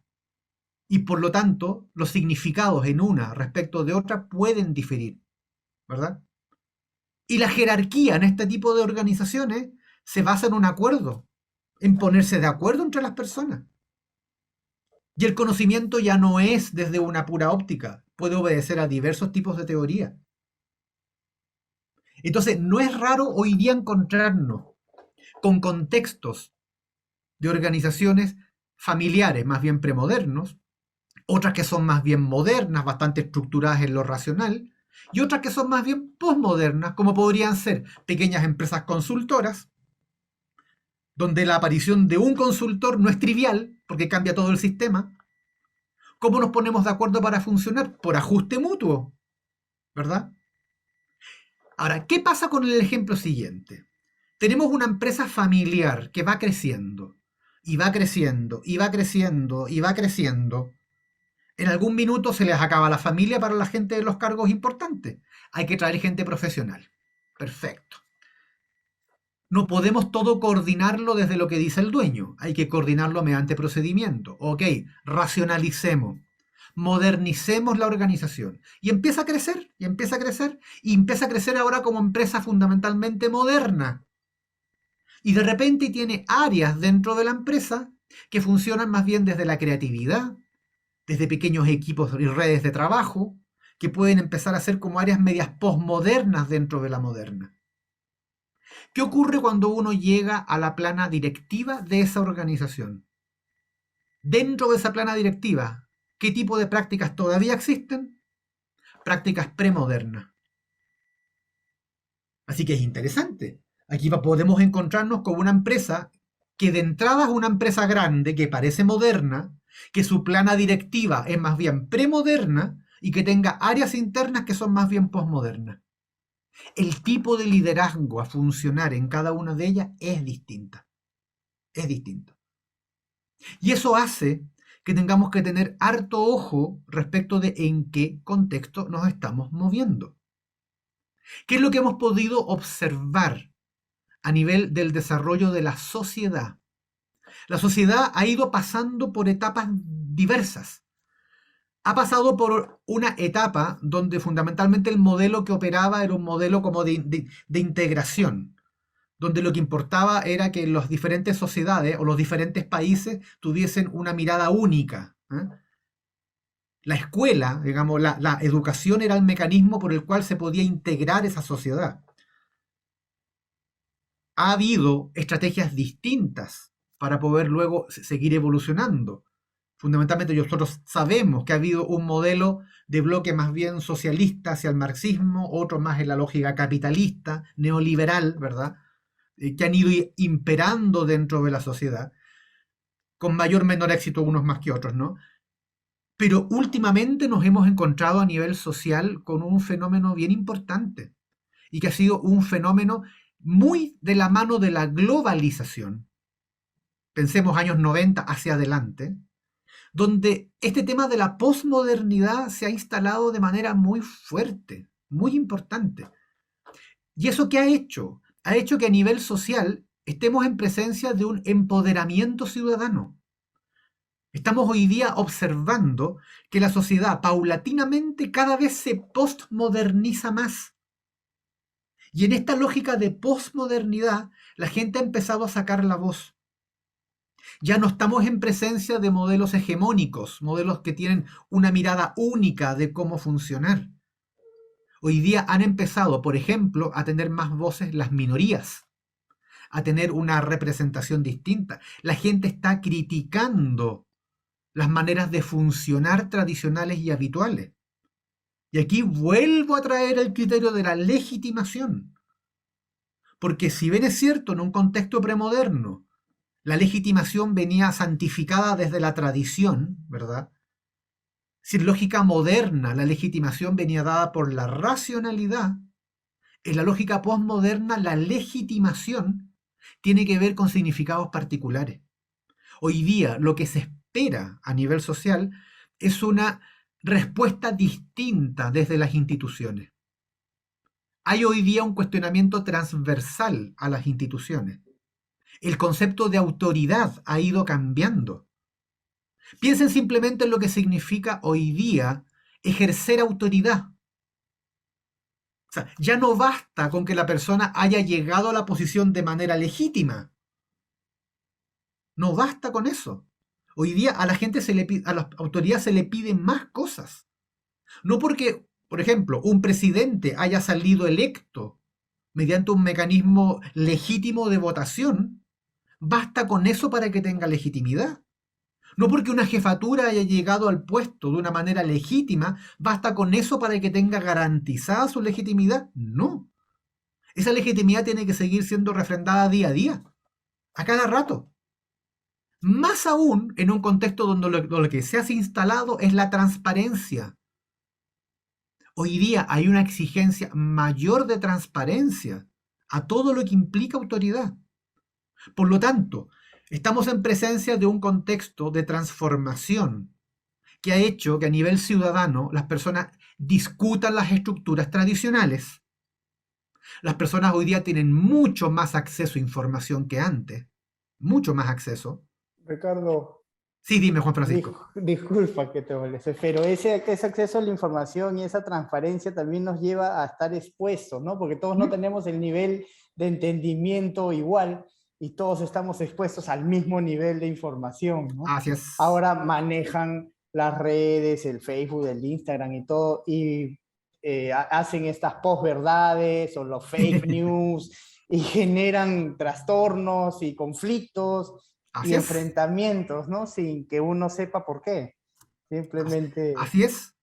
Y por lo tanto, los significados en una respecto de otra pueden diferir, ¿verdad? Y la jerarquía en este tipo de organizaciones se basa en un acuerdo, en ponerse de acuerdo entre las personas. Y el conocimiento ya no es desde una pura óptica, puede obedecer a diversos tipos de teoría. Entonces, no es raro hoy día encontrarnos con contextos de organizaciones familiares más bien premodernos, otras que son más bien modernas, bastante estructuradas en lo racional, y otras que son más bien posmodernas, como podrían ser pequeñas empresas consultoras, donde la aparición de un consultor no es trivial, porque cambia todo el sistema. ¿Cómo nos ponemos de acuerdo para funcionar? Por ajuste mutuo, ¿verdad? Ahora, ¿qué pasa con el ejemplo siguiente? Tenemos una empresa familiar que va creciendo, y va creciendo, y va creciendo, y va creciendo. En algún minuto se les acaba la familia para la gente de los cargos importantes. Hay que traer gente profesional. Perfecto. No podemos todo coordinarlo desde lo que dice el dueño. Hay que coordinarlo mediante procedimiento. Ok, racionalicemos. Modernicemos la organización. Y empieza a crecer, y empieza a crecer, y empieza a crecer ahora como empresa fundamentalmente moderna. Y de repente tiene áreas dentro de la empresa que funcionan más bien desde la creatividad, desde pequeños equipos y redes de trabajo, que pueden empezar a ser como áreas medias posmodernas dentro de la moderna. ¿Qué ocurre cuando uno llega a la plana directiva de esa organización? Dentro de esa plana directiva, ¿qué tipo de prácticas todavía existen? Prácticas premodernas. Así que es interesante. Aquí podemos encontrarnos con una empresa que de entrada es una empresa grande, que parece moderna, que su plana directiva es más bien premoderna y que tenga áreas internas que son más bien posmodernas. El tipo de liderazgo a funcionar en cada una de ellas es distinta. Es distinto. Y eso hace que tengamos que tener harto ojo respecto de en qué contexto nos estamos moviendo. ¿Qué es lo que hemos podido observar a nivel del desarrollo de la sociedad? La sociedad ha ido pasando por etapas diversas. Ha pasado por una etapa donde fundamentalmente el modelo que operaba era un modelo como de integración, donde lo que importaba era que las diferentes sociedades o los diferentes países tuviesen una mirada única. La escuela, digamos, la educación era el mecanismo por el cual se podía integrar esa sociedad. Ha habido estrategias distintas para poder luego seguir evolucionando. Fundamentalmente nosotros sabemos que ha habido un modelo de bloque más bien socialista hacia el marxismo, otro más en la lógica capitalista, neoliberal, ¿verdad? Que han ido imperando dentro de la sociedad, con mayor o menor éxito unos más que otros, ¿no? Pero últimamente nos hemos encontrado a nivel social con un fenómeno bien importante y que ha sido un fenómeno muy de la mano de la globalización. Pensemos años 90 hacia adelante, donde este tema de la posmodernidad se ha instalado de manera muy fuerte, muy importante. ¿Y eso qué ha hecho? Ha hecho que a nivel social estemos en presencia de un empoderamiento ciudadano. Estamos hoy día observando que la sociedad paulatinamente cada vez se postmoderniza más. Y en esta lógica de posmodernidad, la gente ha empezado a sacar la voz. Ya no estamos en presencia de modelos hegemónicos, modelos que tienen una mirada única de cómo funcionar. Hoy día han empezado, por ejemplo, a tener más voces las minorías, a tener una representación distinta. La gente está criticando las maneras de funcionar tradicionales y habituales. Y aquí vuelvo a traer el criterio de la legitimación. Porque si bien es cierto, en un contexto premoderno, la legitimación venía santificada desde la tradición, ¿verdad? Sin lógica moderna, la legitimación venía dada por la racionalidad. En la lógica postmoderna, la legitimación tiene que ver con significados particulares. Hoy día, lo que se espera a nivel social es una respuesta distinta desde las instituciones. Hay hoy día un cuestionamiento transversal a las instituciones. El concepto de autoridad ha ido cambiando. Piensen simplemente en lo que significa hoy día ejercer autoridad. O sea, ya no basta con que la persona haya llegado a la posición de manera legítima. No basta con eso. Hoy día a la gente a la autoridad se le piden más cosas. No porque, por ejemplo, un presidente haya salido electo mediante un mecanismo legítimo de votación, basta con eso para que tenga legitimidad. No porque una jefatura haya llegado al puesto de una manera legítima, basta con eso para que tenga garantizada su legitimidad. No. Esa legitimidad tiene que seguir siendo refrendada día a día, a cada rato. Más aún en un contexto donde lo que se ha instalado es la transparencia. Hoy día hay una exigencia mayor de transparencia a todo lo que implica autoridad. Por lo tanto, estamos en presencia de un contexto de transformación que ha hecho que a nivel ciudadano las personas discutan las estructuras tradicionales. Las personas hoy día tienen mucho más acceso a información que antes, mucho más acceso. Ricardo, Sí, dime, Juan Francisco. disculpa que te moleste, pero ese acceso a la información y esa transparencia también nos lleva a estar expuestos, ¿no? Porque todos no tenemos el nivel de entendimiento igual y todos estamos expuestos al mismo nivel de información, ¿no? Así es. Ahora manejan las redes, el Facebook, el Instagram y todo, y hacen estas posverdades o los fake news y generan trastornos y conflictos Así y es, enfrentamientos, ¿no? Sin que uno sepa por qué. Simplemente, así es.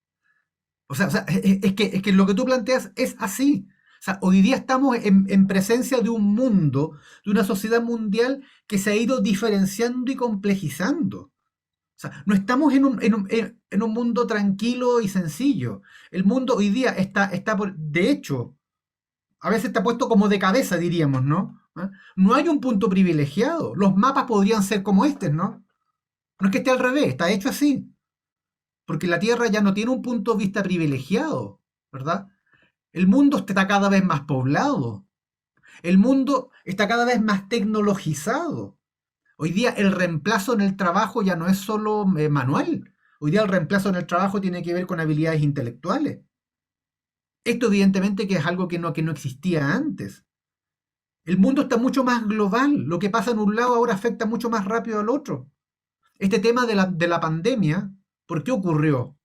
O sea, es que lo que tú planteas es así. O sea, hoy día estamos en presencia de un mundo, de una sociedad mundial que se ha ido diferenciando y complejizando. O sea, no estamos en un mundo tranquilo y sencillo. El mundo hoy día de hecho, a veces está puesto como de cabeza, diríamos, ¿no? ¿Ah? No hay un punto privilegiado. Los mapas podrían ser como este, ¿no? No es que esté al revés, está hecho así. Porque la Tierra ya no tiene un punto de vista privilegiado, ¿verdad? El mundo está cada vez más poblado. El mundo está cada vez más tecnologizado. Hoy día el reemplazo en el trabajo ya no es solo manual. Hoy día el reemplazo en el trabajo tiene que ver con habilidades intelectuales. Esto evidentemente que es algo que no existía antes. El mundo está mucho más global. Lo que pasa en un lado ahora afecta mucho más rápido al otro. Este tema de la pandemia, ¿por qué ocurrió?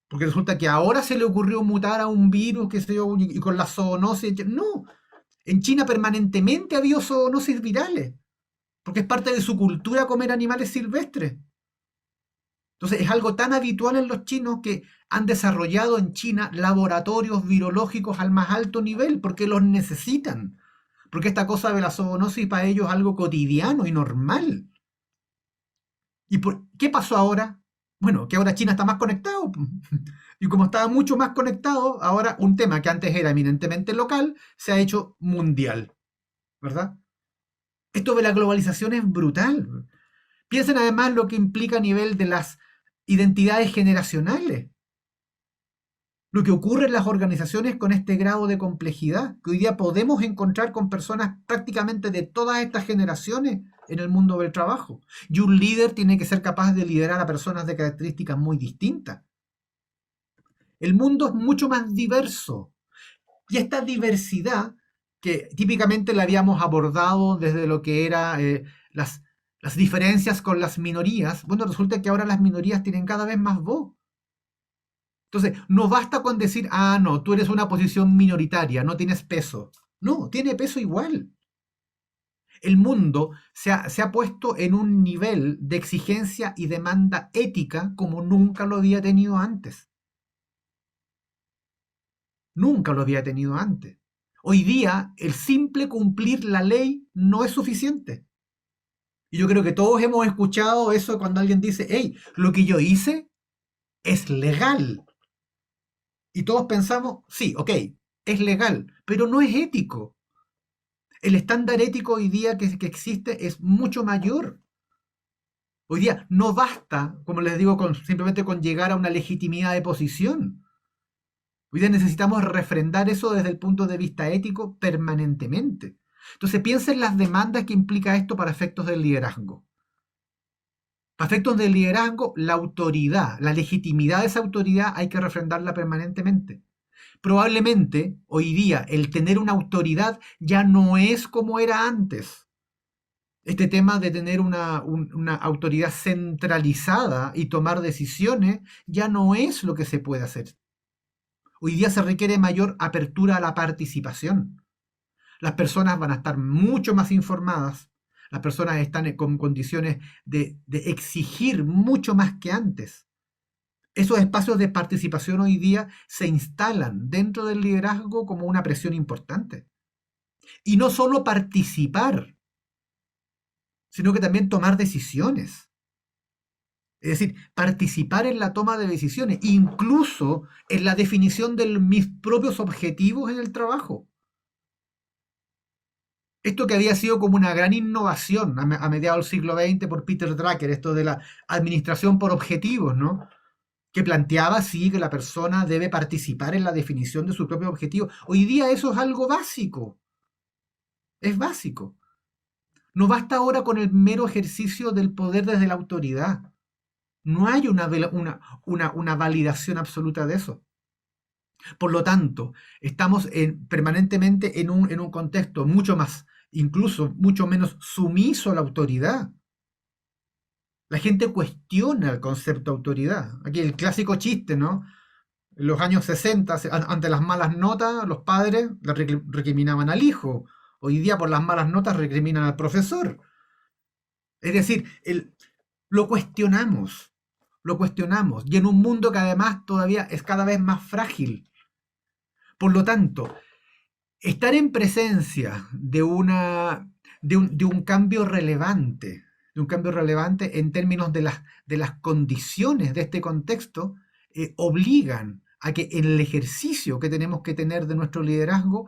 Porque resulta que ahora se le ocurrió mutar a un virus, qué sé yo, y con la zoonosis. No, en China permanentemente ha habido zoonosis virales, porque es parte de su cultura comer animales silvestres. Entonces es algo tan habitual en los chinos que han desarrollado en China laboratorios virológicos al más alto nivel, porque los necesitan. Porque esta cosa de la zoonosis para ellos es algo cotidiano y normal. ¿Y qué pasó ahora? Bueno, que ahora China está más conectado. Y como estaba mucho más conectado, ahora un tema que antes era eminentemente local se ha hecho mundial, ¿verdad? Esto de la globalización es brutal. Piensen además lo que implica a nivel de las identidades generacionales. Lo que ocurre en las organizaciones con este grado de complejidad, que hoy día podemos encontrar con personas prácticamente de todas estas generaciones en el mundo del trabajo. Y un líder tiene que ser capaz de liderar a personas de características muy distintas. El mundo es mucho más diverso. Y esta diversidad, que típicamente la habíamos abordado desde lo que era las diferencias con las minorías, bueno, resulta que ahora las minorías tienen cada vez más voz. Entonces, no basta con decir, ah, no, tú eres una posición minoritaria, no tienes peso. No, tiene peso igual. El mundo se ha puesto en un nivel de exigencia y demanda ética como nunca lo había tenido antes. Nunca lo había tenido antes. Hoy día, el simple cumplir la ley no es suficiente. Y yo creo que todos hemos escuchado eso cuando alguien dice, hey, lo que yo hice es legal. Y todos pensamos, sí, ok, es legal, pero no es ético. El estándar ético hoy día que existe es mucho mayor. Hoy día no basta, como les digo, simplemente con llegar a una legitimidad de posición. Hoy día necesitamos refrendar eso desde el punto de vista ético permanentemente. Entonces piensa en las demandas que implica esto para efectos del liderazgo. Para efectos del liderazgo, la autoridad, la legitimidad de esa autoridad hay que refrendarla permanentemente. Probablemente hoy día el tener una autoridad ya no es como era antes. Este tema de tener una autoridad centralizada y tomar decisiones ya no es lo que se puede hacer. Hoy día se requiere mayor apertura a la participación. Las personas van a estar mucho más informadas, las personas están con condiciones de exigir mucho más que antes. Esos espacios de participación hoy día se instalan dentro del liderazgo como una presión importante. Y no solo participar, sino que también tomar decisiones. Es decir, participar en la toma de decisiones, incluso en la definición de mis propios objetivos en el trabajo. Esto que había sido como una gran innovación a mediados del siglo XX por Peter Drucker, esto de la administración por objetivos, ¿no? Que planteaba, sí, que la persona debe participar en la definición de su propio objetivo. Hoy día eso es algo básico. Es básico. No basta ahora con el mero ejercicio del poder desde la autoridad. No hay una validación absoluta de eso. Por lo tanto, estamos permanentemente en un contexto mucho más, incluso mucho menos sumiso a la autoridad. La gente cuestiona el concepto de autoridad. Aquí el clásico chiste, ¿no? En los años 60, ante las malas notas, los padres le recriminaban al hijo. Hoy día por las malas notas recriminan al profesor. Es decir, lo cuestionamos, lo cuestionamos. Y en un mundo que además todavía es cada vez más frágil. Por lo tanto, estar en presencia de un cambio relevante, en términos de las condiciones de este contexto, obligan a que en el ejercicio que tenemos que tener de nuestro liderazgo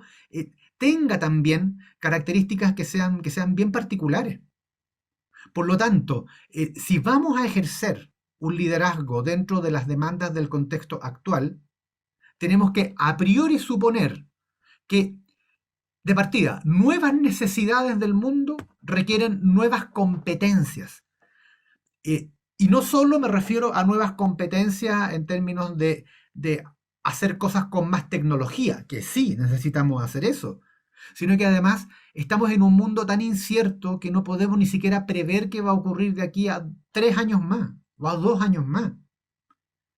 tenga también características que sean bien particulares. Por lo tanto, si vamos a ejercer un liderazgo dentro de las demandas del contexto actual, tenemos que a priori suponer que, de partida, nuevas necesidades del mundo requieren nuevas competencias. Y no solo me refiero a nuevas competencias en términos de hacer cosas con más tecnología, que sí, necesitamos hacer eso, sino que además estamos en un mundo tan incierto que no podemos ni siquiera prever qué va a ocurrir de aquí a 3 años más o a 2 años más.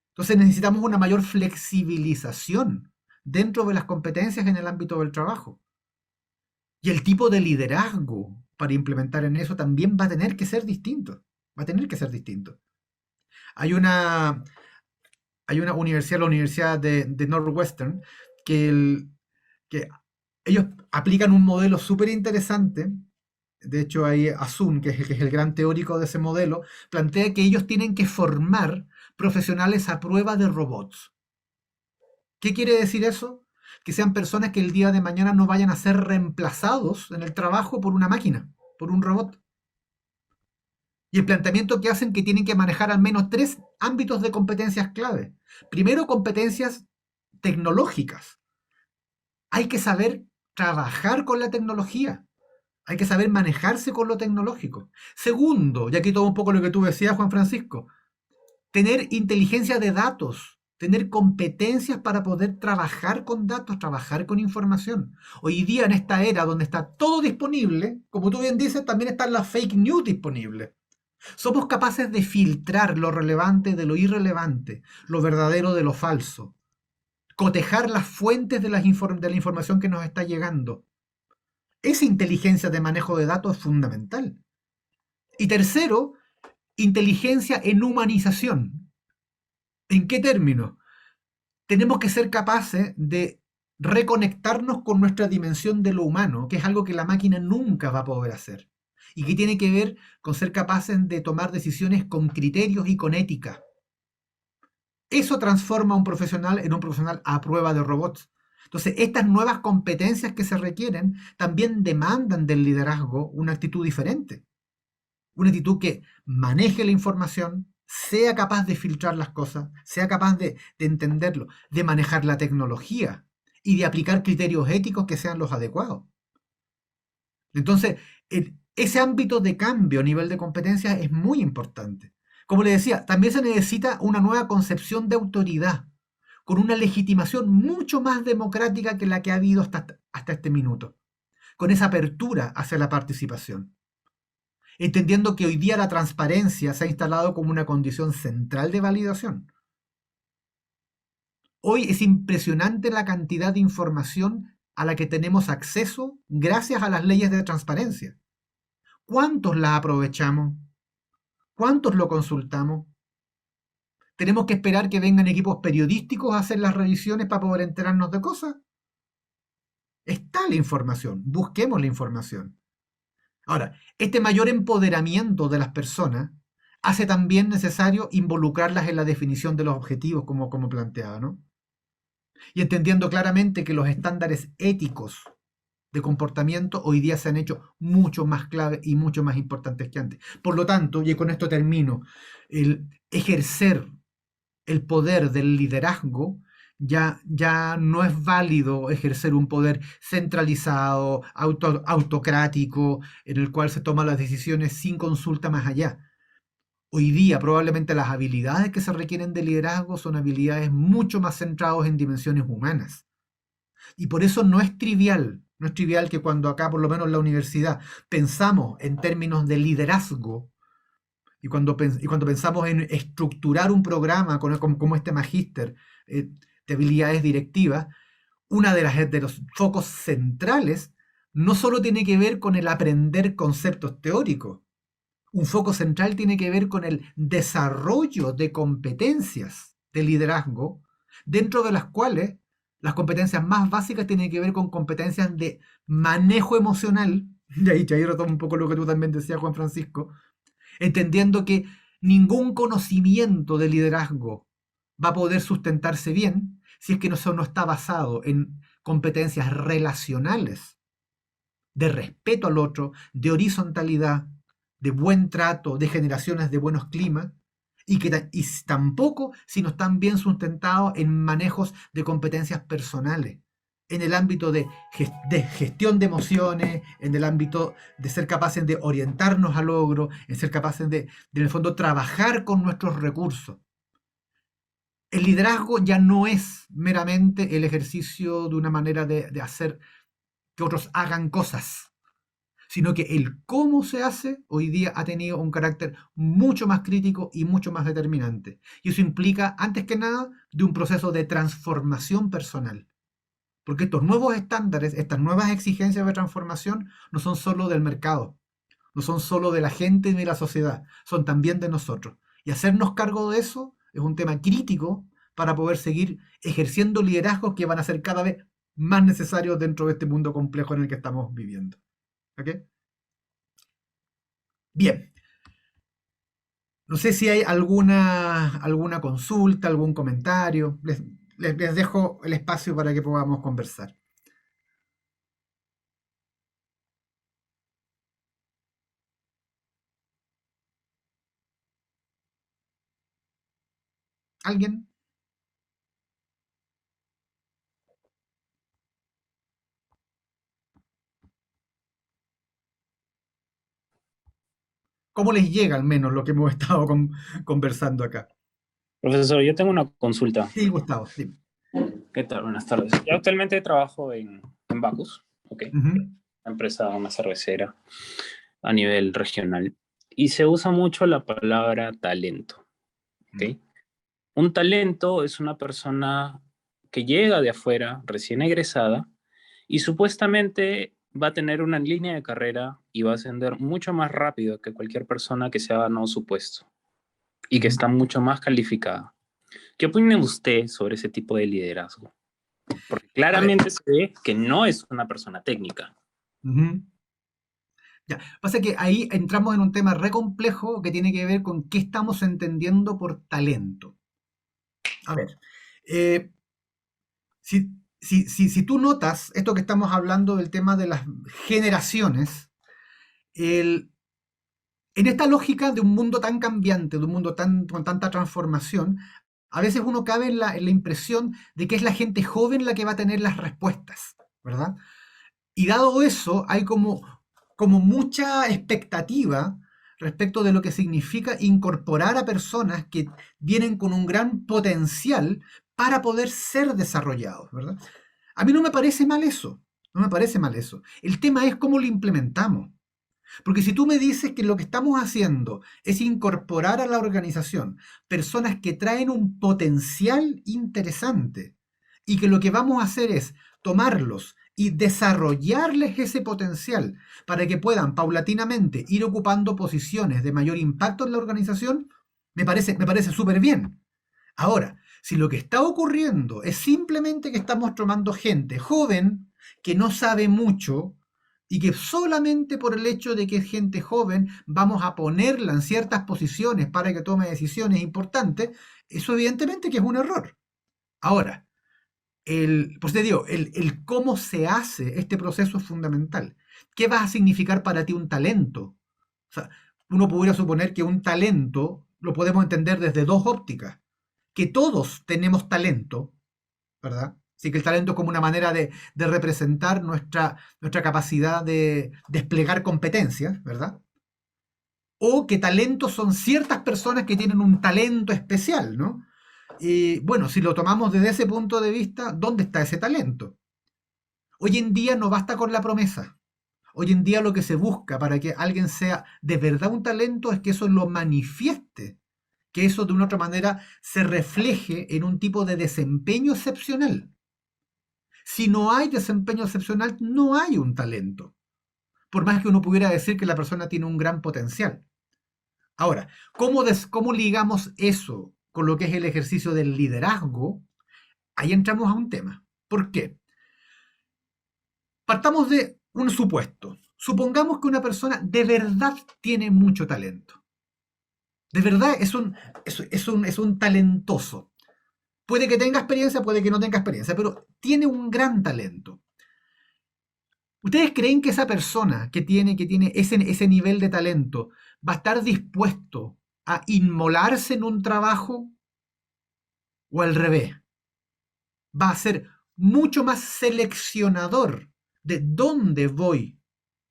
Entonces necesitamos una mayor flexibilización dentro de las competencias en el ámbito del trabajo. Y el tipo de liderazgo para implementar en eso también va a tener que ser distinto. Va a tener que ser distinto. Hay una universidad, la Universidad de Northwestern, que ellos aplican un modelo súper interesante. De hecho, ahí Asun, que es el gran teórico de ese modelo, plantea que ellos tienen que formar profesionales a prueba de robots. ¿Qué quiere decir eso? Que sean personas que el día de mañana no vayan a ser reemplazados en el trabajo por una máquina, por un robot. Y el planteamiento que hacen que tienen que manejar al menos 3 ámbitos de competencias clave. Primero, competencias tecnológicas. Hay que saber trabajar con la tecnología. Hay que saber manejarse con lo tecnológico. Segundo, y aquí todo un poco lo que tú decías, Juan Francisco, tener inteligencia de datos, tener competencias para poder trabajar con datos, trabajar con información. Hoy día, en esta era donde está todo disponible, como tú bien dices, también están las fake news disponibles. Somos capaces de filtrar lo relevante de lo irrelevante, lo verdadero de lo falso, cotejar las fuentes de la información que nos está llegando. Esa inteligencia de manejo de datos es fundamental. Y tercero, inteligencia en humanización. ¿En qué términos? Tenemos que ser capaces de reconectarnos con nuestra dimensión de lo humano, que es algo que la máquina nunca va a poder hacer, y que tiene que ver con ser capaces de tomar decisiones con criterios y con ética. Eso transforma a un profesional en un profesional a prueba de robots. Entonces, estas nuevas competencias que se requieren también demandan del liderazgo una actitud diferente. Una actitud que maneje la información, sea capaz de filtrar las cosas, sea capaz de entenderlo, de manejar la tecnología y de aplicar criterios éticos que sean los adecuados. Entonces, ese ámbito de cambio a nivel de competencias es muy importante. Como le decía, también se necesita una nueva concepción de autoridad, con una legitimación mucho más democrática que la que ha habido hasta este minuto, con esa apertura hacia la participación. Entendiendo que hoy día la transparencia se ha instalado como una condición central de validación. Hoy es impresionante la cantidad de información a la que tenemos acceso gracias a las leyes de transparencia. ¿Cuántos la aprovechamos? ¿Cuántos lo consultamos? ¿Tenemos que esperar que vengan equipos periodísticos a hacer las revisiones para poder enterarnos de cosas? Está la información, busquemos la información. Ahora, este mayor empoderamiento de las personas hace también necesario involucrarlas en la definición de los objetivos, como planteaba, ¿no? Y entendiendo claramente que los estándares éticos de comportamiento hoy día se han hecho mucho más clave y mucho más importantes que antes. Por lo tanto, y con esto termino, el ejercer el poder del liderazgo ya no es válido ejercer un poder centralizado, autocrático, en el cual se toman las decisiones sin consulta más allá. Hoy día probablemente las habilidades que se requieren de liderazgo son habilidades mucho más centradas en dimensiones humanas. Y por eso no es trivial que cuando acá, por lo menos en la universidad, pensamos en términos de liderazgo, y cuando pensamos en estructurar un programa como este magíster, de habilidades directivas, una de los focos centrales no solo tiene que ver con el aprender conceptos teóricos, un foco central tiene que ver con el desarrollo de competencias de liderazgo, dentro de las cuales las competencias más básicas tienen que ver con competencias de manejo emocional, de ahí retomo un poco lo que tú también decías, Juan Francisco, entendiendo que ningún conocimiento de liderazgo va a poder sustentarse bien si es que eso no está basado en competencias relacionales, de respeto al otro, de horizontalidad, de buen trato, de generaciones de buenos climas, y tampoco si no están bien sustentados en manejos de competencias personales, en el ámbito de gestión de emociones, en el ámbito de ser capaces de orientarnos al logro, en ser capaces en el fondo, trabajar con nuestros recursos. El liderazgo ya no es meramente el ejercicio de una manera de hacer que otros hagan cosas, sino que el cómo se hace hoy día ha tenido un carácter mucho más crítico y mucho más determinante. Y eso implica, antes que nada, de un proceso de transformación personal. Porque estos nuevos estándares, estas nuevas exigencias de transformación, no son solo del mercado, no son solo de la gente ni de la sociedad, son también de nosotros. Y hacernos cargo de eso es un tema crítico para poder seguir ejerciendo liderazgos que van a ser cada vez más necesarios dentro de este mundo complejo en el que estamos viviendo. ¿Ok? Bien. No sé si hay alguna consulta, algún comentario. Les dejo el espacio para que podamos conversar. ¿Alguien? ¿Cómo les llega al menos lo que hemos estado conversando acá? Profesor, yo tengo una consulta. Sí, Gustavo, sí. ¿Qué tal? Buenas tardes. Yo actualmente trabajo en Bacus, ¿ok? Ujú. Una empresa, una cervecera a nivel regional. Y se usa mucho la palabra talento, ¿ok? Un talento es una persona que llega de afuera, recién egresada, y supuestamente va a tener una línea de carrera y va a ascender mucho más rápido que cualquier persona que se ha ganado su puesto y que está mucho más calificada. ¿Qué opina usted sobre ese tipo de liderazgo? Porque A ver, claramente se ve que no es una persona técnica. ujú. Ya, pasa que ahí entramos en un tema re complejo que tiene que ver con qué estamos entendiendo por talento. A ver, eh, si tú notas esto que estamos hablando del tema de las generaciones, en esta lógica de un mundo tan cambiante, de un mundo con tanta transformación, a veces uno cabe en la impresión de que es la gente joven la que va a tener las respuestas, ¿verdad? Y dado eso, hay como mucha expectativa respecto de lo que significa incorporar a personas que vienen con un gran potencial para poder ser desarrollados, ¿verdad? A mí no me parece mal eso, no me parece mal eso. El tema es cómo lo implementamos. Porque si tú me dices que lo que estamos haciendo es incorporar a la organización personas que traen un potencial interesante y que lo que vamos a hacer es tomarlos y desarrollarles ese potencial para que puedan paulatinamente ir ocupando posiciones de mayor impacto en la organización, me parece súper bien. Ahora, si lo que está ocurriendo es simplemente que estamos tomando gente joven que no sabe mucho y que solamente por el hecho de que es gente joven vamos a ponerla en ciertas posiciones para que tome decisiones importantes, eso evidentemente que es un error. Ahora, pues te digo, el cómo se hace este proceso es fundamental. ¿Qué va a significar para ti un talento? O sea, uno pudiera suponer que un talento lo podemos entender desde dos ópticas, que todos tenemos talento, ¿verdad? Así que el talento es como una manera de representar nuestra capacidad de desplegar competencias, ¿verdad? O que talentos son ciertas personas que tienen un talento especial, ¿no? Y bueno, si lo tomamos desde ese punto de vista, ¿dónde está ese talento? Hoy en día no basta con la promesa. Hoy en día lo que se busca para que alguien sea de verdad un talento es que eso lo manifieste que eso de una otra manera se refleje en un tipo de desempeño excepcional. Si no hay desempeño excepcional, no hay un talento. Por más que uno pudiera decir que la persona tiene un gran potencial. Ahora, ¿cómo ligamos eso con lo que es el ejercicio del liderazgo? Ahí entramos a un tema. ¿Por qué? Partamos de un supuesto. Supongamos que una persona de verdad tiene mucho talento. De verdad es un talentoso. Puede que tenga experiencia, puede que no tenga experiencia, pero tiene un gran talento. ¿Ustedes creen que esa persona que tiene ese nivel de talento va a estar dispuesto a inmolarse en un trabajo? ¿O al revés? Va a ser mucho más seleccionador de dónde voy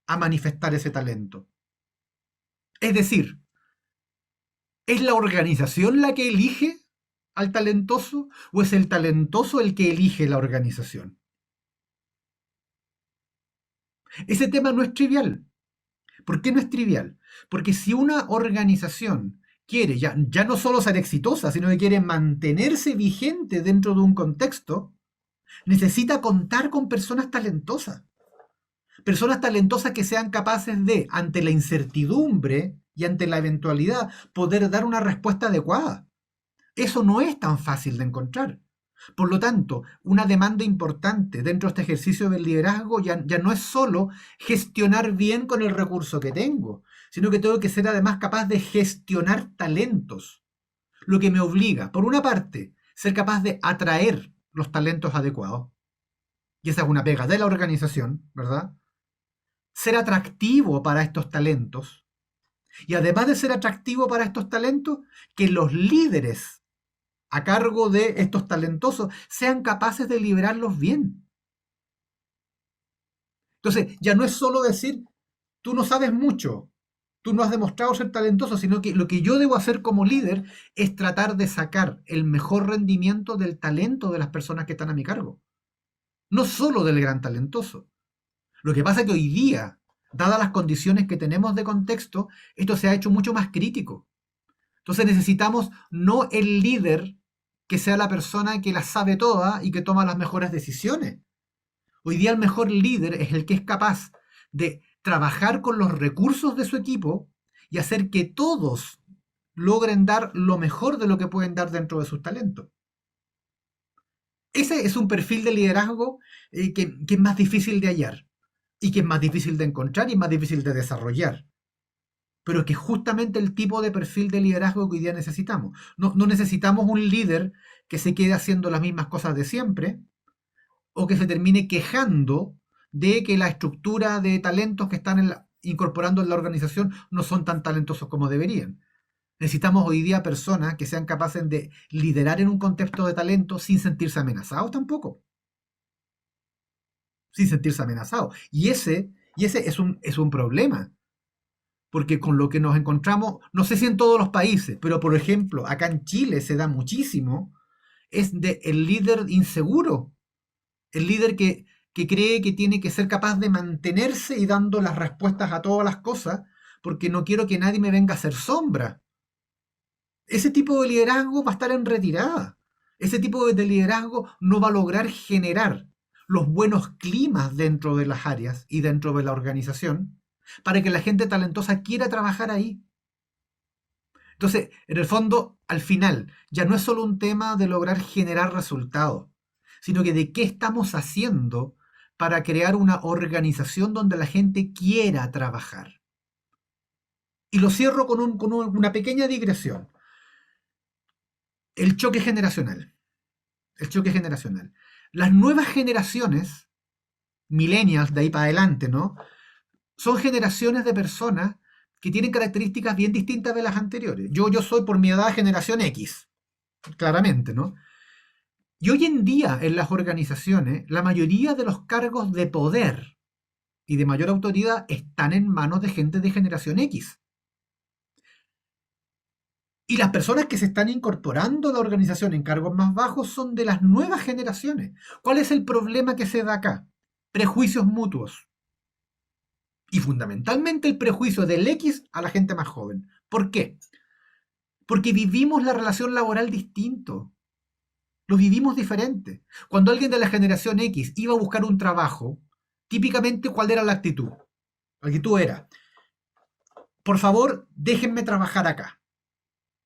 a manifestar ese talento. Es decir, ¿es la organización la que elige al talentoso o es el talentoso el que elige la organización? Ese tema no es trivial. ¿Por qué no es trivial? Porque si una organización quiere ya no solo ser exitosa, sino que quiere mantenerse vigente dentro de un contexto, necesita contar con personas talentosas. Personas talentosas que sean capaces de, ante la incertidumbre y ante la eventualidad, poder dar una respuesta adecuada. Eso no es tan fácil de encontrar. Por lo tanto, una demanda importante dentro de este ejercicio del liderazgo ya no es solo gestionar bien con el recurso que tengo, sino que tengo que ser además capaz de gestionar talentos. Lo que me obliga, por una parte, ser capaz de atraer los talentos adecuados. Y esa es una pega de la organización, ¿verdad? Ser atractivo para estos talentos. Y además de ser atractivo para estos talentos, que los líderes a cargo de estos talentosos sean capaces de liberarlos bien. Entonces, ya no es solo decir, tú no sabes mucho, tú no has demostrado ser talentoso, sino que lo que yo debo hacer como líder es tratar de sacar el mejor rendimiento del talento de las personas que están a mi cargo. No solo del gran talentoso. Lo que pasa es que hoy día, dadas las condiciones que tenemos de contexto, esto se ha hecho mucho más crítico. Entonces necesitamos no el líder que sea la persona que las sabe todas y que toma las mejores decisiones. Hoy día el mejor líder es el que es capaz de trabajar con los recursos de su equipo y hacer que todos logren dar lo mejor de lo que pueden dar dentro de sus talentos. Ese es un perfil de liderazgo que es más difícil de hallar y que es más difícil de encontrar y más difícil de desarrollar. Pero que es justamente el tipo de perfil de liderazgo que hoy día necesitamos. No necesitamos un líder que se quede haciendo las mismas cosas de siempre o que se termine quejando de que la estructura de talentos que están incorporando en la organización no son tan talentosos como deberían. Necesitamos hoy día personas que sean capaces de liderar en un contexto de talento sin sentirse amenazados tampoco. Sin sentirse amenazados. Y ese es un problema. Porque con lo que nos encontramos, no sé si en todos los países, pero por ejemplo, acá en Chile se da muchísimo, es de el líder inseguro. El líder que cree que tiene que ser capaz de mantenerse y dando las respuestas a todas las cosas, porque no quiero que nadie me venga a hacer sombra. Ese tipo de liderazgo va a estar en retirada. Ese tipo de liderazgo no va a lograr generar los buenos climas dentro de las áreas y dentro de la organización para que la gente talentosa quiera trabajar ahí. Entonces, en el fondo, al final, ya no es solo un tema de lograr generar resultados, sino que de qué estamos haciendo para crear una organización donde la gente quiera trabajar. Y lo cierro con una pequeña digresión. El choque generacional. El choque generacional. Las nuevas generaciones, millennials de ahí para adelante, ¿no? Son generaciones de personas que tienen características bien distintas de las anteriores. Yo soy por mi edad generación X, claramente, ¿no? Y hoy en día en las organizaciones, la mayoría de los cargos de poder y de mayor autoridad están en manos de gente de generación X. Y las personas que se están incorporando a la organización en cargos más bajos son de las nuevas generaciones. ¿Cuál es el problema que se da acá? Prejuicios mutuos. Y fundamentalmente el prejuicio del X a la gente más joven. ¿Por qué? Porque vivimos la relación laboral distinto. Lo vivimos diferente. Cuando alguien de la generación X iba a buscar un trabajo, típicamente, ¿cuál era la actitud? La actitud era, por favor, déjenme trabajar acá.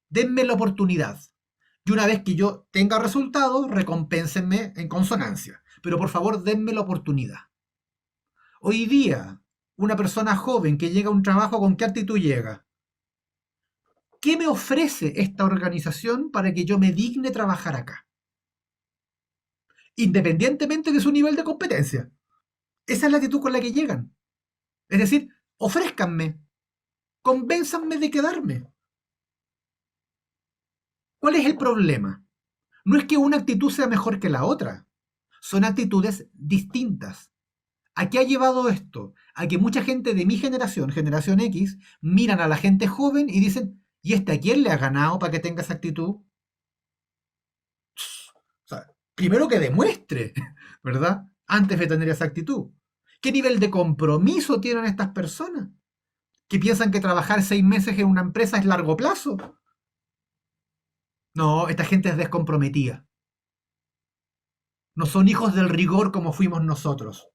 Denme la oportunidad. Y una vez que yo tenga resultados, recompénsenme en consonancia. Pero por favor, denme la oportunidad. Hoy día, una persona joven que llega a un trabajo, ¿con qué actitud llega? ¿Qué me ofrece esta organización para que yo me digne trabajar acá? Independientemente de su nivel de competencia. Esa es la actitud con la que llegan. Es decir, ofrézcanme, convénzanme de quedarme. ¿Cuál es el problema? No es que una actitud sea mejor que la otra. Son actitudes distintas. ¿A qué ha llevado esto? A que mucha gente de mi generación, generación X, miran a la gente joven y dicen, ¿y este a quién le ha ganado para que tenga esa actitud? O sea, primero que demuestre, ¿verdad? Antes de tener esa actitud. ¿Qué nivel de compromiso tienen estas personas? ¿Que piensan que trabajar 6 meses en una empresa es largo plazo? No, esta gente es descomprometida. No son hijos del rigor como fuimos nosotros.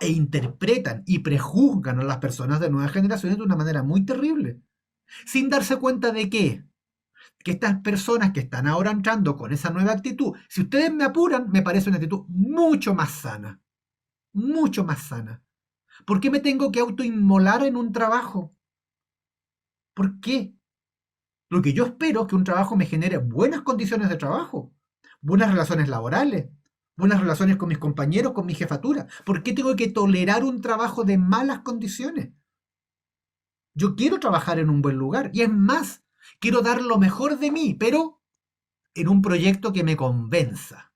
E interpretan y prejuzgan a las personas de nuevas generaciones de una manera muy terrible. Sin darse cuenta de qué. Que estas personas que están ahora entrando con esa nueva actitud, si ustedes me apuran, me parece una actitud mucho más sana. Mucho más sana. ¿Por qué me tengo que autoinmolar en un trabajo? ¿Por qué? Lo que yo espero es que un trabajo me genere buenas condiciones de trabajo, buenas relaciones laborales, buenas relaciones con mis compañeros, con mi jefatura. ¿Por qué tengo que tolerar un trabajo de malas condiciones? Yo quiero trabajar en un buen lugar y es más, quiero dar lo mejor de mí, pero en un proyecto que me convenza,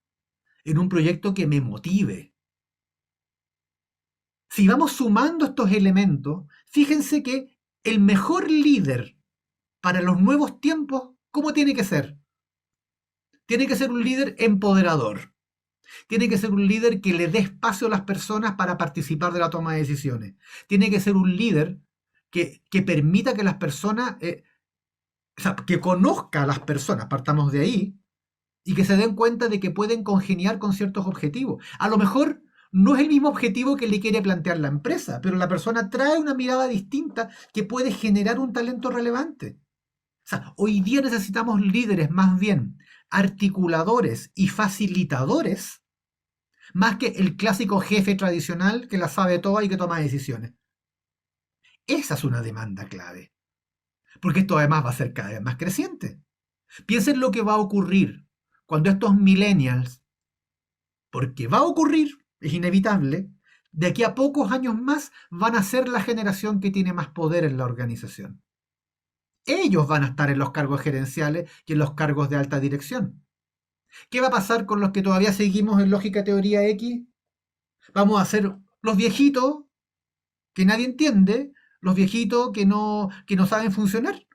en un proyecto que me motive. Si vamos sumando estos elementos, fíjense que el mejor líder para los nuevos tiempos, ¿cómo tiene que ser? Tiene que ser un líder empoderador. Tiene que ser un líder que le dé espacio a las personas para participar de la toma de decisiones. Tiene que ser un líder que permita que las personas, o sea, que conozca a las personas, partamos de ahí, y que se den cuenta de que pueden congeniar con ciertos objetivos. A lo mejor no es el mismo objetivo que le quiere plantear la empresa, pero la persona trae una mirada distinta que puede generar un talento relevante. O sea, hoy día necesitamos líderes más bien articuladores y facilitadores, más que el clásico jefe tradicional que la sabe toda y que toma decisiones. Esa es una demanda clave, porque esto además va a ser cada vez más creciente. Piensen lo que va a ocurrir cuando estos millennials, porque va a ocurrir, es inevitable, de aquí a pocos años más van a ser la generación que tiene más poder en la organización. Ellos van a estar en los cargos gerenciales y en los cargos de alta dirección. ¿Qué va a pasar con los que todavía seguimos en lógica teoría X? Vamos a ser los viejitos que nadie entiende, los viejitos que no saben funcionar.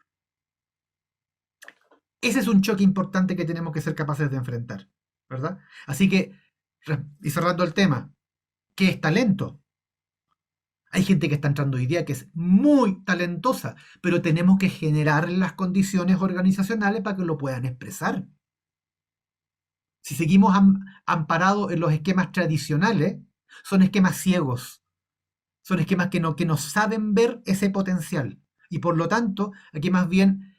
Ese es un choque importante que tenemos que ser capaces de enfrentar, ¿verdad? Así que, y cerrando el tema, ¿qué es talento? Hay gente que está entrando hoy día que es muy talentosa, pero tenemos que generar las condiciones organizacionales para que lo puedan expresar. Si seguimos amparados en los esquemas tradicionales, son esquemas ciegos, son esquemas que no saben ver ese potencial. Y por lo tanto, aquí más bien,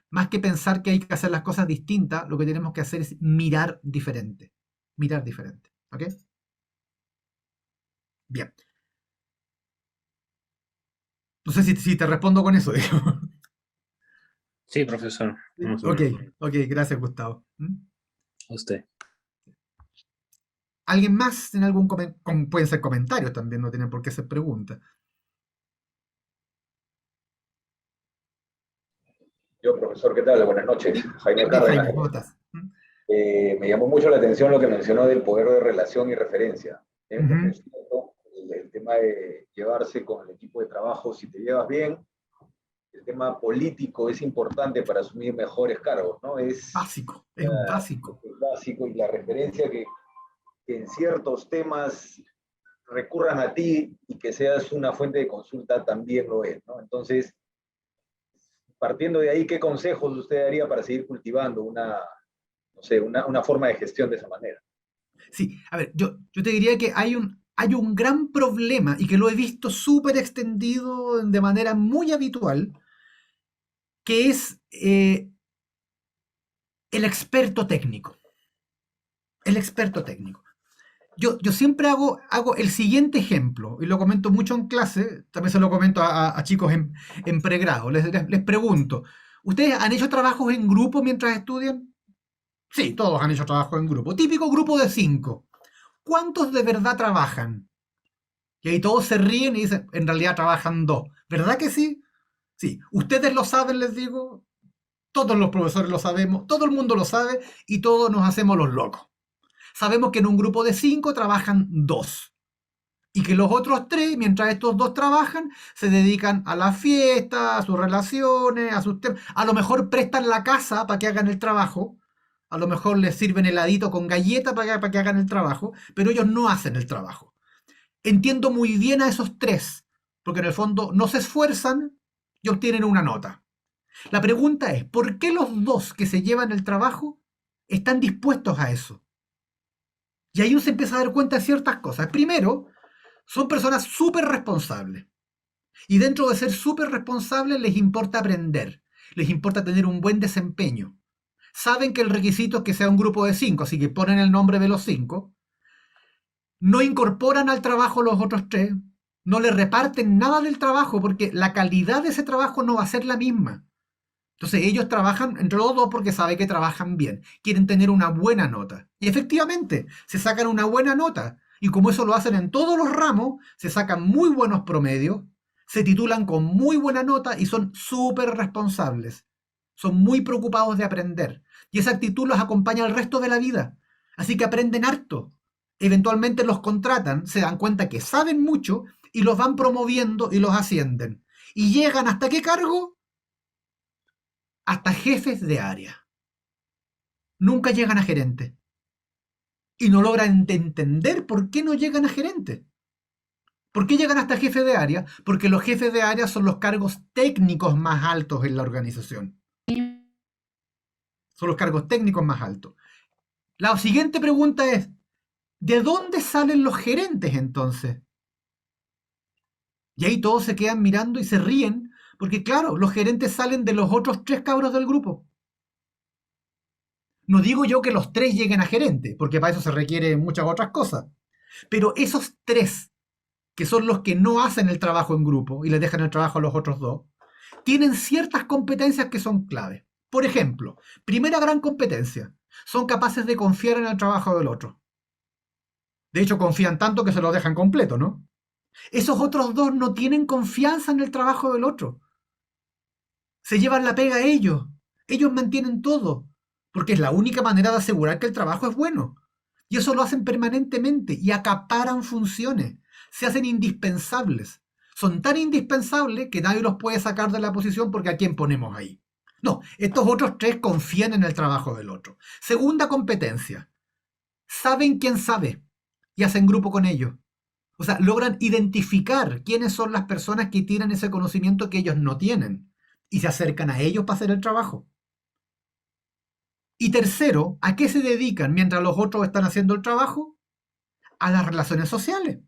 más que pensar que hay que hacer las cosas distintas, lo que tenemos que hacer es mirar diferente. Mirar diferente. ¿Ok? Bien. No sé si te respondo con eso, digamos. Sí, profesor. Más o Ok, menos. ok, gracias, Gustavo. A usted. ¿Alguien más en algún comentario? Pueden ser comentarios también, no tienen por qué ser preguntas. Yo, profesor, ¿qué tal? Buenas noches. ¿Sí? Jaime Ok, Cárdenas. Jaime, ¿cómo estás? Me llamó mucho la atención lo que mencionó del poder de relación y referencia. Es muy Ujú. cierto el tema de llevarse con el equipo de trabajo. Si te llevas bien, el tema político es importante para asumir mejores cargos, ¿no? Básico, es básico. Es básico y la referencia que en ciertos temas recurran a ti y que seas una fuente de consulta también lo es, ¿no? Entonces, partiendo de ahí, ¿qué consejos usted daría para seguir cultivando no sé, una forma de gestión de esa manera? Sí, a ver, yo te diría que hay un gran problema y que lo he visto súper extendido de manera muy habitual, que es el experto técnico. El experto técnico. Yo siempre hago el siguiente ejemplo, y lo comento mucho en clase, también se lo comento a chicos en pregrado. Les pregunto, ¿ustedes han hecho trabajos en grupo mientras estudian? Sí, todos han hecho trabajos en grupo. Típico grupo de 5. ¿Cuántos de verdad trabajan? Y ahí todos se ríen y dicen, en realidad trabajan 2. ¿Verdad que sí? Sí. Ustedes lo saben, les digo. Todos los profesores lo sabemos. Todo el mundo lo sabe y todos nos hacemos los locos. Sabemos que en un grupo de 5 trabajan 2. Y que los otros 3, mientras estos 2 trabajan, se dedican a la fiesta, a sus relaciones, a sus temas. A lo mejor prestan la casa para que hagan el trabajo. A lo mejor les sirven heladito con galleta para que hagan el trabajo. Pero ellos no hacen el trabajo. Entiendo muy bien a esos 3, porque en el fondo no se esfuerzan y obtienen una nota. La pregunta es, ¿por qué los 2 que se llevan el trabajo están dispuestos a eso? Y ahí uno se empieza a dar cuenta de ciertas cosas. Primero, son personas súper responsables. Y dentro de ser súper responsables les importa aprender. Les importa tener un buen desempeño. Saben que el requisito es que sea un grupo de 5, así que ponen el nombre de los 5. No incorporan al trabajo los otros 3. No le reparten nada del trabajo porque la calidad de ese trabajo no va a ser la misma. Entonces ellos trabajan entre los 2 porque saben que trabajan bien. Quieren tener una buena nota. Y efectivamente, se sacan una buena nota. Y como eso lo hacen en todos los ramos, se sacan muy buenos promedios, se titulan con muy buena nota y son súper responsables. Son muy preocupados de aprender. Y esa actitud los acompaña el resto de la vida. Así que aprenden harto. Eventualmente los contratan, se dan cuenta que saben mucho y los van promoviendo y los ascienden. ¿Y llegan hasta qué cargo? Hasta jefes de área. Nunca llegan a gerente. Y no logran entender por qué no llegan a gerente. ¿Por qué llegan hasta jefe de área? Porque los jefes de área son los cargos técnicos más altos en la organización. Son los cargos técnicos más altos. La siguiente pregunta es, ¿de dónde salen los gerentes entonces? Y ahí todos se quedan mirando y se ríen, porque claro, los gerentes salen de los otros 3 cabros del grupo. No digo yo que los 3 lleguen a gerente, porque para eso se requieren muchas otras cosas. Pero esos 3, que son los que no hacen el trabajo en grupo y les dejan el trabajo a los otros 2, tienen ciertas competencias que son claves. Por ejemplo, primera gran competencia, son capaces de confiar en el trabajo del otro. De hecho, confían tanto que se lo dejan completo, ¿no? Esos otros 2 no tienen confianza en el trabajo del otro. Se llevan la pega a ellos. Ellos mantienen todo, porque es la única manera de asegurar que el trabajo es bueno. Y eso lo hacen permanentemente y acaparan funciones. Se hacen indispensables. Son tan indispensables que nadie los puede sacar de la posición porque ¿a quién ponemos ahí? No, estos otros 3 confían en el trabajo del otro. Segunda competencia. Saben quién sabe y hacen grupo con ellos. O sea, logran identificar quiénes son las personas que tienen ese conocimiento que ellos no tienen y se acercan a ellos para hacer el trabajo. Y tercero, ¿a qué se dedican mientras los otros están haciendo el trabajo? A las relaciones sociales.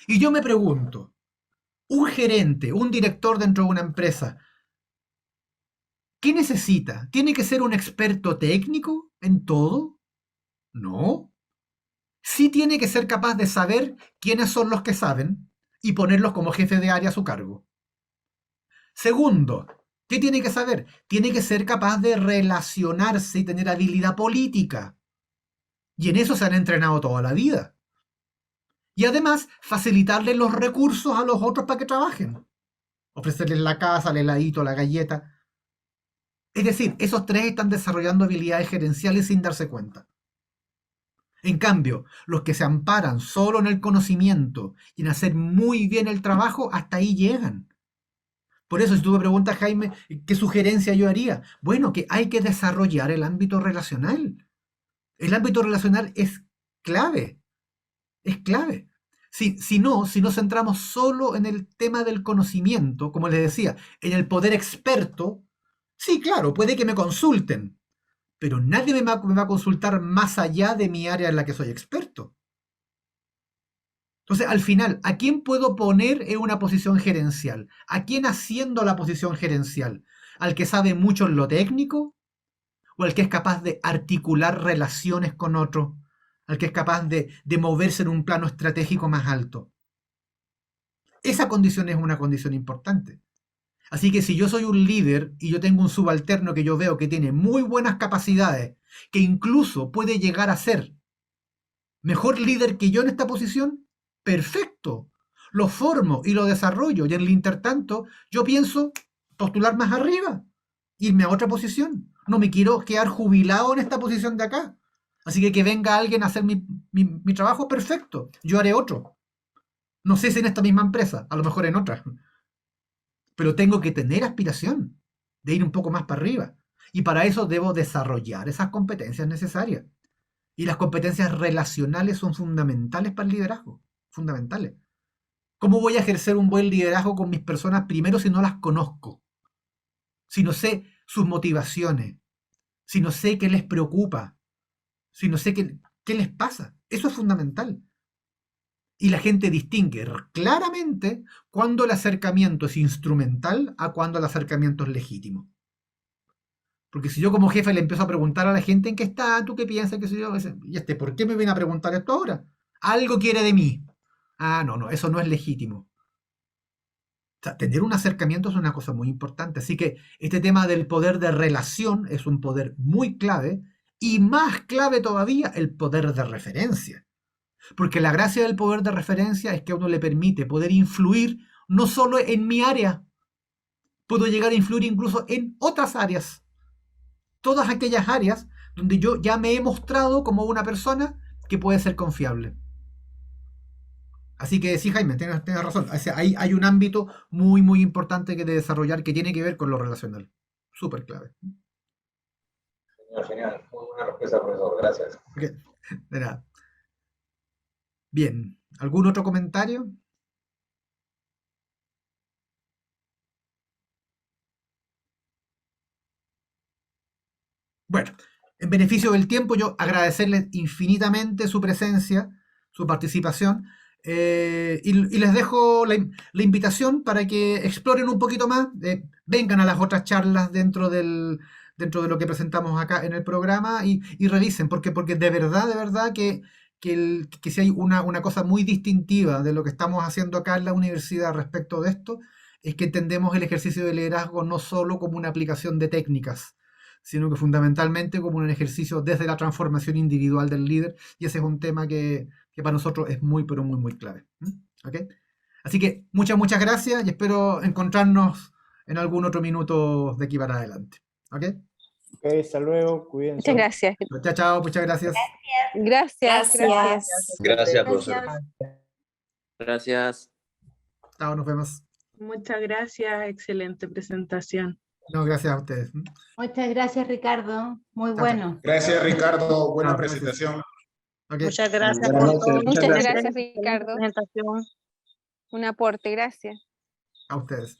Y yo me pregunto, un gerente, un director dentro de una empresa, ¿qué necesita? ¿Tiene que ser un experto técnico en todo? No. Sí tiene que ser capaz de saber quiénes son los que saben y ponerlos como jefe de área a su cargo. Segundo, ¿qué tiene que saber? Tiene que ser capaz de relacionarse y tener habilidad política. Y en eso se han entrenado toda la vida. Y además, facilitarle los recursos a los otros para que trabajen. Ofrecerles la casa, el heladito, la galleta. Es decir, esos 3 están desarrollando habilidades gerenciales sin darse cuenta. En cambio, los que se amparan solo en el conocimiento y en hacer muy bien el trabajo, hasta ahí llegan. Por eso, si tú me preguntas, Jaime, ¿qué sugerencia yo haría? Bueno, que hay que desarrollar el ámbito relacional. El ámbito relacional es clave. Es clave. Si nos centramos solo en el tema del conocimiento, como les decía, en el poder experto, sí, claro, puede que me consulten, pero nadie me va a consultar más allá de mi área en la que soy experto. Entonces, al final, ¿a quién puedo poner en una posición gerencial? ¿A quién haciendo la posición gerencial? ¿Al que sabe mucho en lo técnico? ¿O al que es capaz de articular relaciones con otros? ¿Al que es capaz de moverse en un plano estratégico más alto? Esa condición es una condición importante. Así que si yo soy un líder y yo tengo un subalterno que yo veo que tiene muy buenas capacidades, que incluso puede llegar a ser mejor líder que yo en esta posición, perfecto. Lo formo y lo desarrollo y en el intertanto yo pienso postular más arriba, irme a otra posición. No me quiero quedar jubilado en esta posición de acá. Así que venga alguien a hacer mi trabajo, perfecto. Yo haré otro. No sé si en esta misma empresa, a lo mejor en otra. Pero tengo que tener aspiración de ir un poco más para arriba. Y para eso debo desarrollar esas competencias necesarias. Y las competencias relacionales son fundamentales para el liderazgo. Fundamentales. ¿Cómo voy a ejercer un buen liderazgo con mis personas primero si no las conozco? Si no sé sus motivaciones. Si no sé qué les preocupa. Si no sé qué les pasa. Eso es fundamental. Y la gente distingue claramente cuando el acercamiento es instrumental a cuando el acercamiento es legítimo. Porque si yo como jefe le empiezo a preguntar a la gente en qué está, tú qué piensas, qué sé yo, y ¿por qué me viene a preguntar esto ahora? Algo quiere de mí. Ah, no, eso no es legítimo. O sea, tener un acercamiento es una cosa muy importante. Así que este tema del poder de relación es un poder muy clave y más clave todavía el poder de referencia. Porque la gracia del poder de referencia es que a uno le permite poder influir no solo en mi área, puedo llegar a influir incluso en otras áreas. Todas aquellas áreas donde yo ya me he mostrado como una persona que puede ser confiable. Así que sí, Jaime, tienes razón. O sea, hay un ámbito muy, muy importante que de desarrollar que tiene que ver con lo relacional. Súper clave. Genial. Muy buena respuesta, profesor. Gracias. Okay. De nada. Bien. ¿Algún otro comentario? Bueno, en beneficio del tiempo, yo agradecerles infinitamente su presencia, su participación, y les dejo la invitación para que exploren un poquito más, vengan a las otras charlas dentro de lo que presentamos acá en el programa y revisen, porque de verdad que si hay una cosa muy distintiva de lo que estamos haciendo acá en la universidad respecto de esto, es que entendemos el ejercicio de liderazgo no solo como una aplicación de técnicas, sino que fundamentalmente como un ejercicio desde la transformación individual del líder, y ese es un tema que para nosotros es muy, pero muy, muy clave. ¿Okay? Así que muchas gracias y espero encontrarnos en algún otro minuto de aquí para adelante. ¿Ok? Ok, hasta luego, cuídense. Muchas gracias. Chao, muchas gracias. Gracias. Gracias, profesor. Gracias. Chao, nos vemos. Muchas gracias, excelente presentación. No, gracias a ustedes. Muchas gracias, Ricardo. Muy Chao, bueno. Gracias, Ricardo. Buena Chao, gracias. presentación. Ok. Muchas gracias Buenas por noches. todo. Muchas gracias, Excelente Ricardo. presentación. Un aporte, gracias. A ustedes.